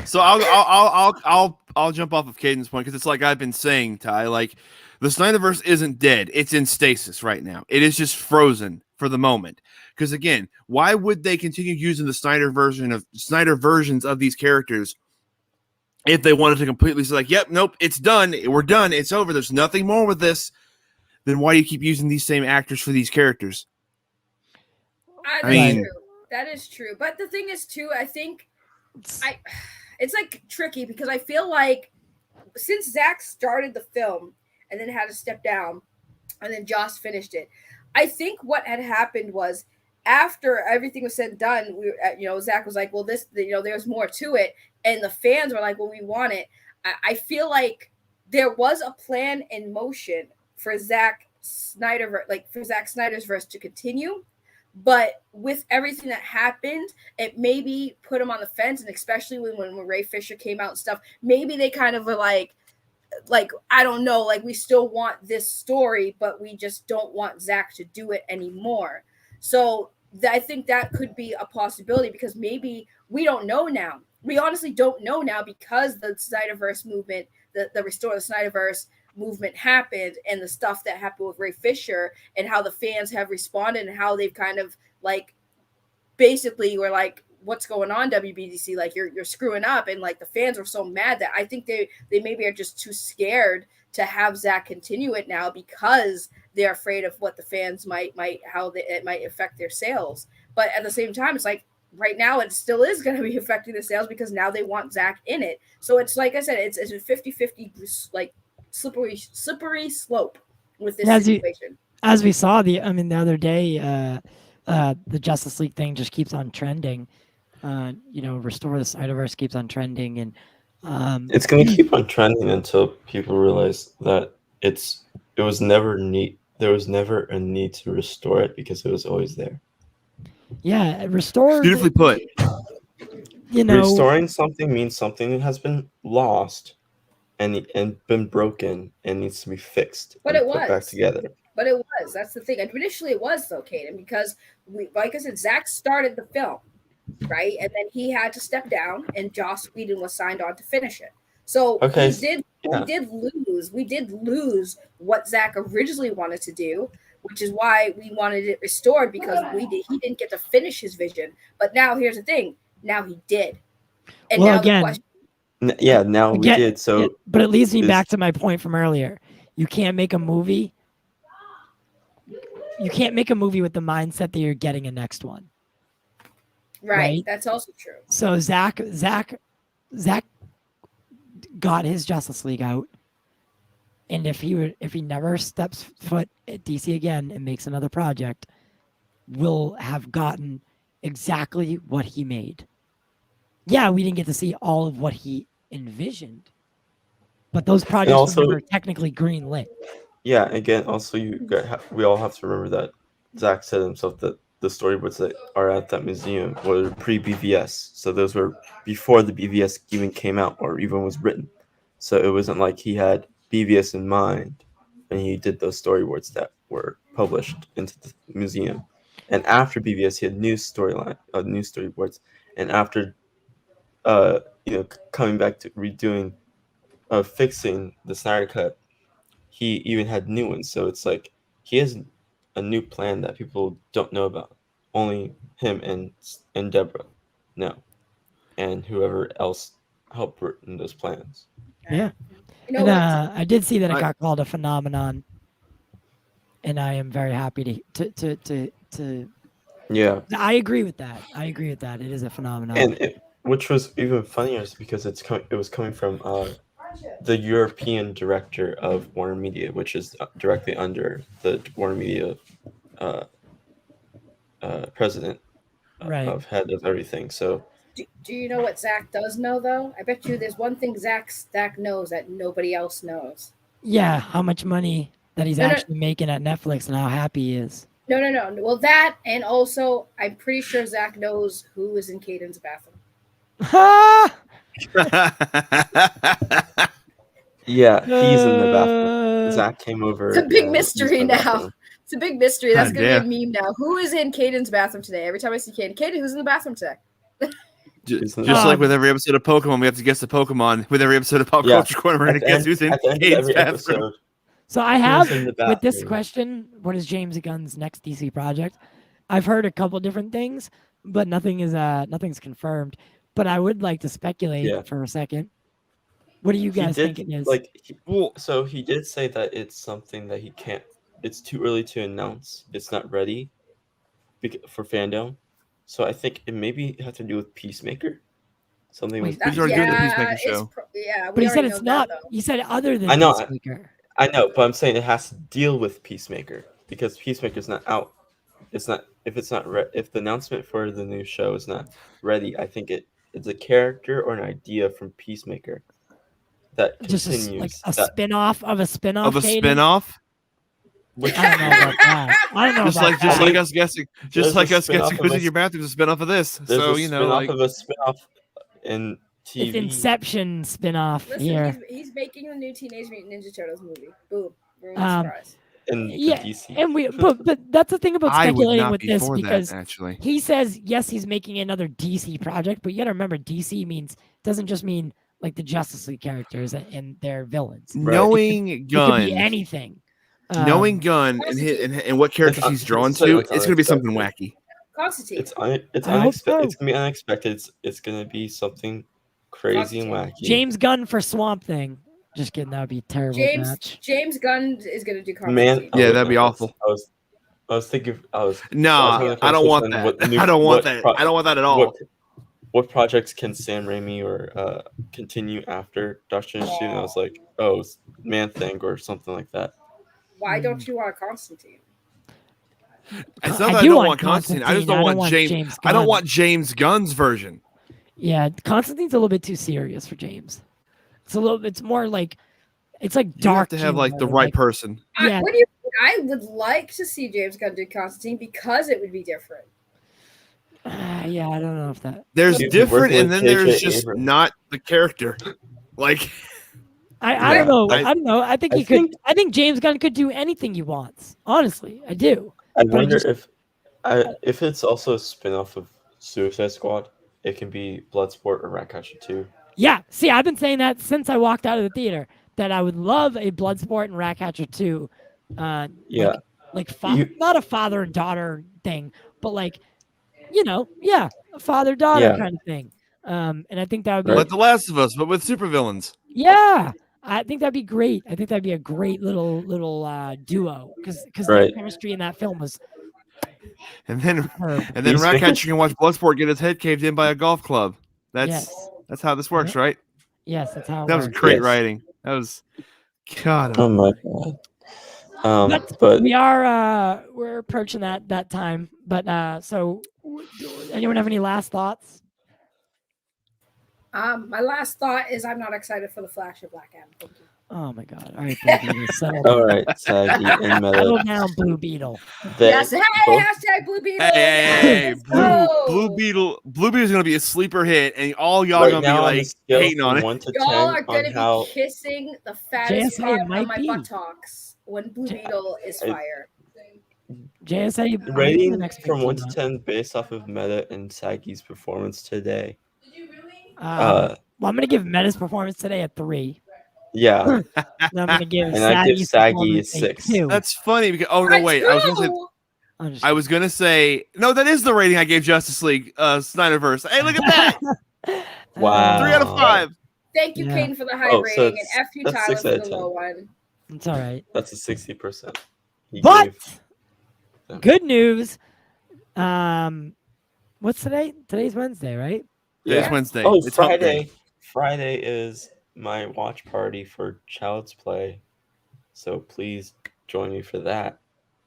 So I'll jump off of Caden's point because it's like I've been saying, Ty. Like the Snyderverse isn't dead; it's in stasis right now. It is just frozen for the moment. Because again, why would they continue using the Snyder versions of these characters if they wanted to completely say like, "Yep, nope, it's done. We're done. It's over. There's nothing more with this." Then why do you keep using these same actors for these characters? I mean, that is true. But the thing is, too, I think it's like tricky because I feel like since Zach started the film and then had to step down and then Joss finished it, I think what had happened was after everything was said and done, Zach was like, well, this, there's more to it. And the fans were like, well, we want it. I feel like there was a plan in motion for Zack Snyder's verse to continue. But with everything that happened, it maybe put him on the fence, and especially when Ray Fisher came out and stuff, maybe they kind of were like I don't know, like we still want this story, but we just don't want Zach to do it anymore. So I think that could be a possibility because maybe we don't know now. We honestly don't know now because the Snyderverse movement, the Restore the Snyderverse movement happened and the stuff that happened with Ray Fisher and how the fans have responded and how they've kind of like basically were like, what's going on, WBDC? Like you're screwing up. And like the fans are so mad that I think they maybe are just too scared to have Zach continue it now because they're afraid of what the fans might it might affect their sales. But at the same time, it's like right now it still is going to be affecting the sales because now they want Zach in it. So it's like I said, it's a 50-50 like slippery slope with this situation. As we saw the other day, the Justice League thing just keeps on trending. Restore the Snyderverse keeps on trending, and it's going to keep on trending until people realize that there was never a need to restore it because it was always there. Yeah, restore. Beautifully put. Restoring something means something has been lost and been broken and needs to be fixed. But it was put back together. But it was. That's the thing. And initially, it was though, Kaden, because like I said, Zach started the film, right, and then he had to step down, and Joss Whedon was signed on to finish it. So we did lose what Zach originally wanted to do, which is why we wanted it restored because he didn't get to finish his vision. But now here's the thing: now he did, and well, now again, the question. Now we did. So, but it leads me back to my point from earlier. You can't make a movie. You can't make a movie with the mindset that you're getting a next one. Right? That's also true. So Zach got his Justice League out, and if he never steps foot at DC again and makes another project, we'll have gotten exactly what he made. Yeah, we didn't get to see all of what he envisioned, but those projects were technically green-lit. Yeah, again, also we all have to remember that Zach said himself that the storyboards that are at that museum were pre-BVS. So those were before the BVS even came out or even was written. So it wasn't like he had BVS in mind when he did those storyboards that were published into the museum. And after BVS, he had new storyboards. And after coming back to redoing, fixing the Snyder Cut, he even had new ones. So it's like he has a new plan that people don't know about. Only him and Deborah know, and whoever else helped written those plans. Yeah, and I did see that it got called a phenomenon, and I am very happy to. Yeah, I agree with that. It is a phenomenon. And which was even funnier is because it was coming from the European director of Warner Media, which is directly under the Warner Media president Right. of head of everything. So Do you know what Zach does know though? I bet you there's one thing Zach knows that nobody else knows. Yeah, how much money that he's No, no. actually making at Netflix and how happy he is. No. Well, that, and also I'm pretty sure Zach knows who is in Caden's bathroom. yeah, he's in the bathroom. Zach came over. It's a big and mystery used the now. bathroom. It's a big mystery. That's God gonna damn. be a meme now. Who is in Caden's bathroom today? Every time I see Caden, who's in the bathroom today? Just like with every episode of Pokemon, we have to guess the Pokemon. With every episode of Pop Culture Corner, we're going to guess who's in at the end of Cade's every bathroom. episode. So I have, in the with this bathroom. question, what is James Gunn's next DC project? I've heard a couple different things, but nothing's confirmed. But I would like to speculate for a second. What do you guys think it is? So he did say that it's something that he can't. It's too early to announce. It's not ready for fandom. So I think it maybe have to do with Peacemaker. Something with He's already doing the Peacemaker show. But he said it's not. He said other than I know. Peacemaker. I know, but I'm saying it has to deal with Peacemaker because Peacemaker's not out. It's not. If it's not if the announcement for the new show is not ready, I think it's a character or an idea from Peacemaker that continues. Just a spin-off of a spin-off. Of a Caden? spin-off? I don't know about that. I don't know Just about like that. us guessing. Just There's like a us guessing spin-off who's of in your bathroom is a spin-off of this. There's So a you know, spin-off like of a spin-off in TV. It's Inception spin-off Listen, here. he's making the new Teenage Mutant Ninja Turtles movie. Boom. Ruined surprise. In Yeah, DC. and but that's the thing about I would speculating not with be this for that, because actually. he says yes, he's making another DC project, but you got to remember DC doesn't just mean like the Justice League characters and their villains. Knowing it could Gunn, be anything. knowing Gunn and what characters he's drawn to, it's going to be something wacky. Constantine. It's I hope so. It's gonna be unexpected. It's gonna be something crazy and wacky. James Gunn for Swamp Thing. Just kidding, that would be a terrible match. James Gunn is going to do Constantine. Man, Yeah, that'd be awful. I was thinking. No, I don't want that. I don't want that. I don't want that at all. What projects can Sam Raimi or continue after Doctor Strange 2? And I was like, oh, Man Thing or something like that. Why don't you want Constantine? It's not that I don't want Constantine. I just don't want James. I don't want James Gunn's version. Yeah, Constantine's a little bit too serious for James. It's more like it's like You have dark. to have like the humor, right person. Yeah. What do you? I would like to see James Gunn do Constantine because it would be different. Yeah, I don't know if that. There's He's different, working and with then there's J.J. just Abrams. not the character. Like, I don't know. I- I don't know. I think he could. I think James Gunn could do anything he wants. Honestly, I do. I But I wonder just- if it's also a spin-off of Suicide Squad. It can be Bloodsport or Ratcatcher 2. Yeah. See, I've been saying that since I walked out of the theater that I would love a Bloodsport and Ratcatcher 2. Yeah. Not a father and daughter thing, but like, a father-daughter Yeah. kind of thing. And I think that would be like The Last of Us, but with supervillains. Yeah, I think that'd be great. I think that'd be a great little duo because Right. the chemistry in that film was. And then superb. Ratcatcher can watch Bloodsport get his head caved in by a golf club. That's how this works, right? Yes, that's how. That was works. great Yes. writing. That was God. Oh my god. But we are we're approaching that time. But so, anyone have any last thoughts? My last thought is I'm not excited for the Flash of Black Adam. Thank you. Oh my god! All right, baby, settle all right, Saggy and settle Meta. down, Blue Beetle. Yes, hey, both- hashtag Blue Beetle. Hey, Let's go. Blue Beetle is gonna be a sleeper hit, and all y'all right gonna now be on a like scale hating on from it. 1 to Y'all are 10 going on to how be kissing the fattest JSA part of might my be. buttocks when Blue Beetle is fire. JSA the rating next big from 1 to team up. 10 based off of Meta and Saggy's performance today. Well, I'm gonna give Meta's performance today a 3. Yeah, And I'm gonna give and I give Saggy's Saggy a performance 6. 2. That's funny because wait, I was gonna say no. That is the rating I gave Justice League Snyderverse. Hey, look at that! Wow. 3 out of 5. Thank you, Yeah. Caden, for the high Oh, so rating, and F you, that's Tyler, 6 for out the of low one. It's all right. That's a 60%. He But gave them. good news. What's today? Today's Wednesday, right? Today's Wednesday. Oh, It's hump day. Friday is my watch party for Child's Play. So please join me for that.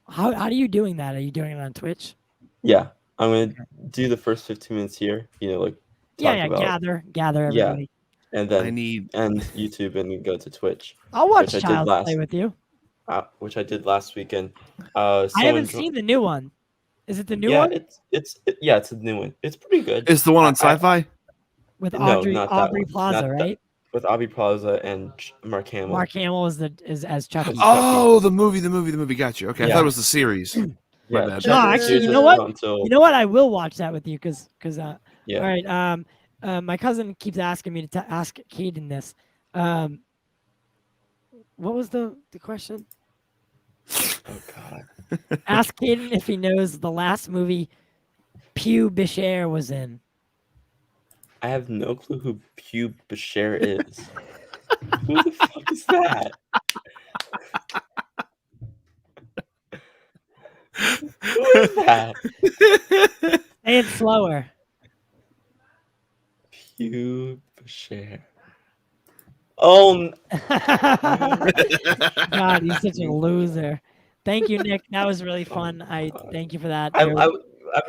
How are you doing that? Are you doing it on Twitch? Yeah. I'm gonna do the first 15 minutes here. Like Yeah, talk about gather everybody. and I then need end YouTube and then go to Twitch, I'll watch which I did Child's last. Play with you. Which I did last weekend. I Someone haven't seen the new one. Is it the new yeah, one it's a new one. It's pretty good. it's the one on I- Sci-Fi. with No, Aubrey not that Aubrey one. Plaza, Not that- right? with Aubrey Plaza and Mark Hamill. Mark Hamill is as Chucky. Oh, the movie. Got you. Okay, I Yeah. thought it was the series. My bad. Chucky No, actually, series you is know what? not until- You know what? I will watch that with you because Yeah. all right. My cousin keeps asking me to ask Caden this. What was the question? Oh God. Ask Caden if he knows the last movie Pew Bichère was in. I have no clue who Pew Bichère is. Who the fuck is that? Who is that? Say it slower. Pew Bichère. Oh, God, he's such a loser. Thank you, Nick. That was really fun. I thank you for that. I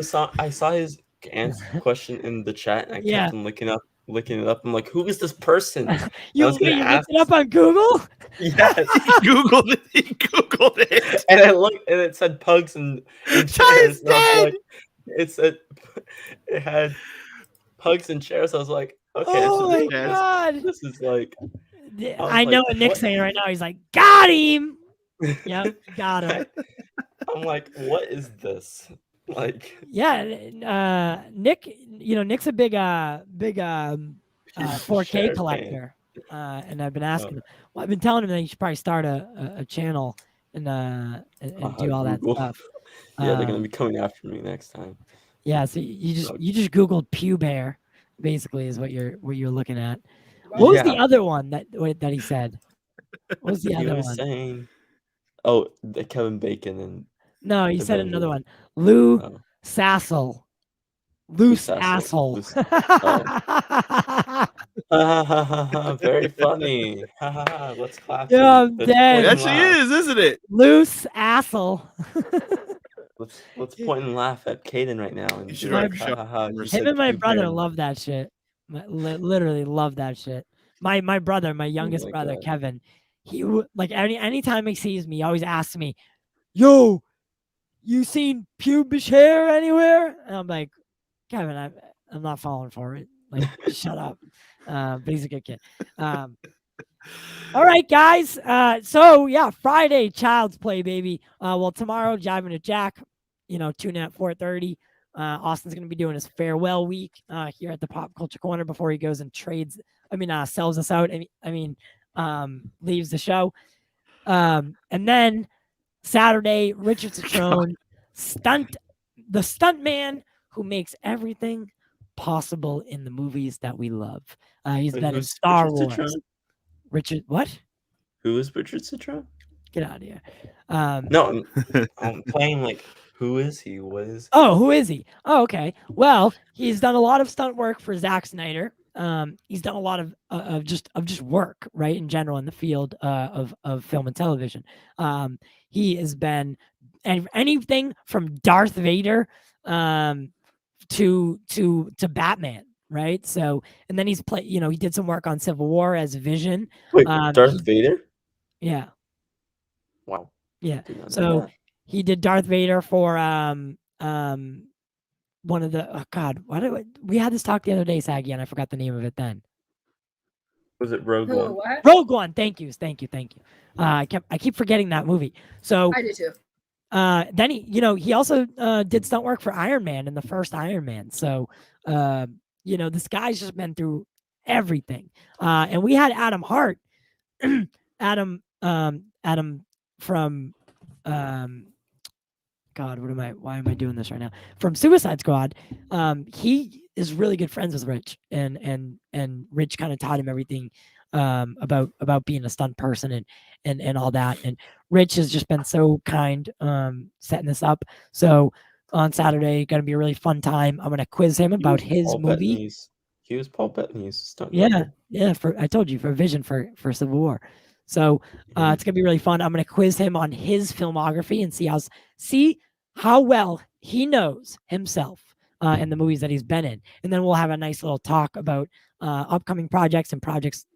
saw his question in the chat, and I Yeah. kept on looking it up. I'm like, who is this person? You was gonna looked ask- it up on Google? Yes. Googled it. He Googled it. And I looked, and it said pugs and chairs. And I was like, it had pugs and chairs. I was like, okay, Oh my Yes. God. this is like. I know like, what Nick's what? saying right now. He's like, got him. Yep, got him. I'm like, what is this? Like, Yeah, Nick. Nick's a big 4K Share collector, and I've been asking him. Well, I've been telling him that he should probably start a channel and do all that Google. stuff. Yeah, they're gonna be coming after me next time. Yeah, so you just Googled Pew Bear, basically, is what you're looking at. Well, What was the Yeah. other one that he said? What was the He other was one? saying, oh, the Kevin Bacon and No, he the said Bengals. another one. Lou Oh. Sassel. Loose Sassel. asshole. Loose- Very funny. Let's clap. Yeah, I'm Let's dead. point It and actually laugh. is, isn't it? Loose asshole. Let's point and laugh at Caden right now. And You be should like, write ha, ha, ha, you Him said and my Pew brother Bear. love that shit. Literally love that shit. My brother, my youngest my brother, God. Kevin, he like anytime he sees me, he always asks me, "Yo, you seen pubic hair anywhere?" And I'm like, Kevin, I'm not falling for it. Like, shut up. But he's a good kid. All right, guys. So yeah, Friday, Child's Play, baby. Well, tomorrow, Jiving to Jack. Tune in at 4:30. Austin's going to be doing his farewell week here at the Pop Culture Corner before he goes and sells us out. Leaves the show. And then Saturday, Richard Citrone, the stunt man who makes everything possible in the movies that we love. He's Wait, been in who's Star Richard Wars. Citrone? Richard, what? Who is Richard Citrone? Get out of here. No, I'm playing like, who is he? What is? Oh, who is he? Oh, okay. Well, he's done a lot of stunt work for Zack Snyder. He's done a lot of just work, right, in general in the field of film and television. He has been anything from Darth Vader to Batman, right? So, and then he's he did some work on Civil War as Vision. Wait, Darth Vader? Yeah. Wow. Yeah. Did not know So that. he did Darth Vader for one of the we had this talk the other day, Saggy, and I forgot the name of it then. Was it Rogue Who? One? What? Rogue One. Thank you. I keep forgetting that movie. So I do too. then he also did stunt work for Iron Man in the first Iron Man. So this guy's just been through everything. And we had Adam Hart, Adam from why am I doing this right now? From Suicide Squad. He is really good friends with Rich, and Rich kind of taught him everything about being a stunt person and all that. And Rich has just been so kind setting this up. So on Saturday, gonna be a really fun time. I'm gonna quiz him about his Paul movie. Bettany's- He was Paul Bettany's stunt. Yeah, double. yeah. I told you for Vision for Civil War. So it's gonna be really fun. I'm gonna quiz him on his filmography and see how well he knows himself in the movies that he's been in. And then we'll have a nice little talk about upcoming projects and projects,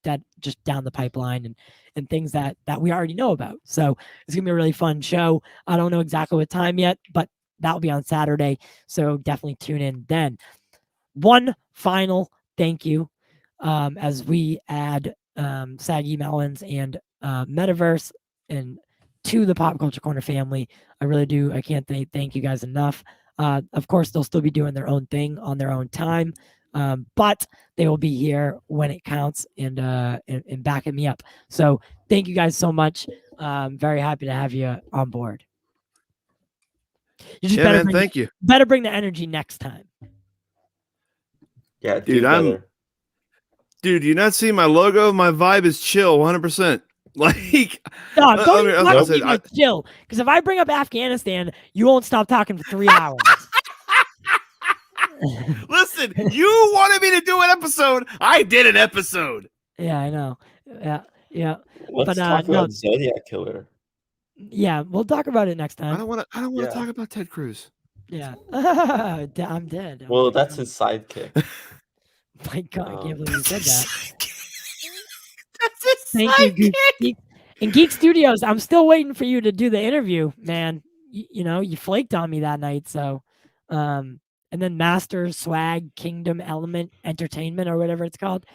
that just down the pipeline and things that we already know about. So it's gonna be a really fun show. I don't know exactly what time yet, but that'll be on Saturday. So definitely tune in then. One final thank you as we add Saggy Melonz and Metaverse and to the Pop Culture Corner family. I really do. I can't thank you guys enough. Of course, they'll still be doing their own thing on their own time, but they will be here when it counts and backing me up. So thank you guys so much. Very happy to have you on board. You just Thank you. Better bring the energy next time. Yeah, Dude, Dude, you not see my logo? My vibe is chill, 100%. Like, no, don't even chill. Because if I bring up Afghanistan, you won't stop talking for 3 hours. Listen, you wanted me to do an episode. I did an episode. Yeah, I know. Yeah. Let's talk about Zodiac Killer. Yeah, we'll talk about it next time. I don't want to talk about Ted Cruz. Yeah, I'm dead. Well, that's his sidekick. My God, I can't believe you said that. That's his Thank you, Geek. In Geek Studios, I'm still waiting for you to do the interview, man. You flaked on me that night, so and then Master Swag Kingdom Element Entertainment or whatever it's called.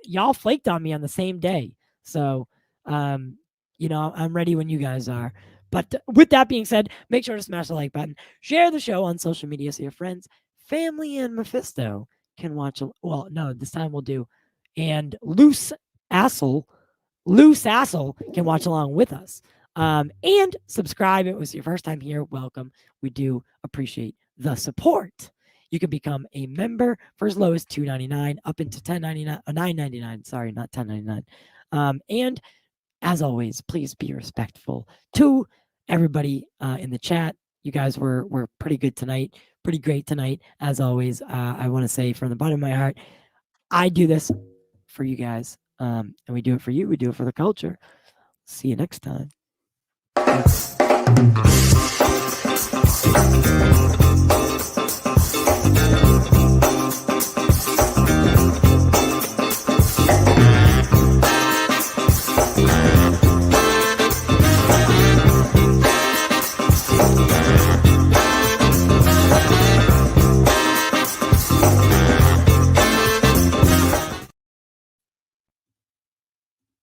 Y'all flaked on me on the same day. So I'm ready when you guys are. But with that being said, make sure to smash the like button, share the show on social media so your friends, family, and Mephisto can watch. Well, no, this time we'll do. And Loose Assel can watch along with us. And subscribe. It was your first time here. Welcome. We do appreciate the support. You can become a member for as low as $2.99 up into $9.99. Sorry, not $10.99. And as always, please be respectful to everybody in the chat. You guys were pretty good tonight, pretty great tonight. As always, I want to say from the bottom of my heart, I do this for you guys, and we do it for you. We do it for the culture. See you next time.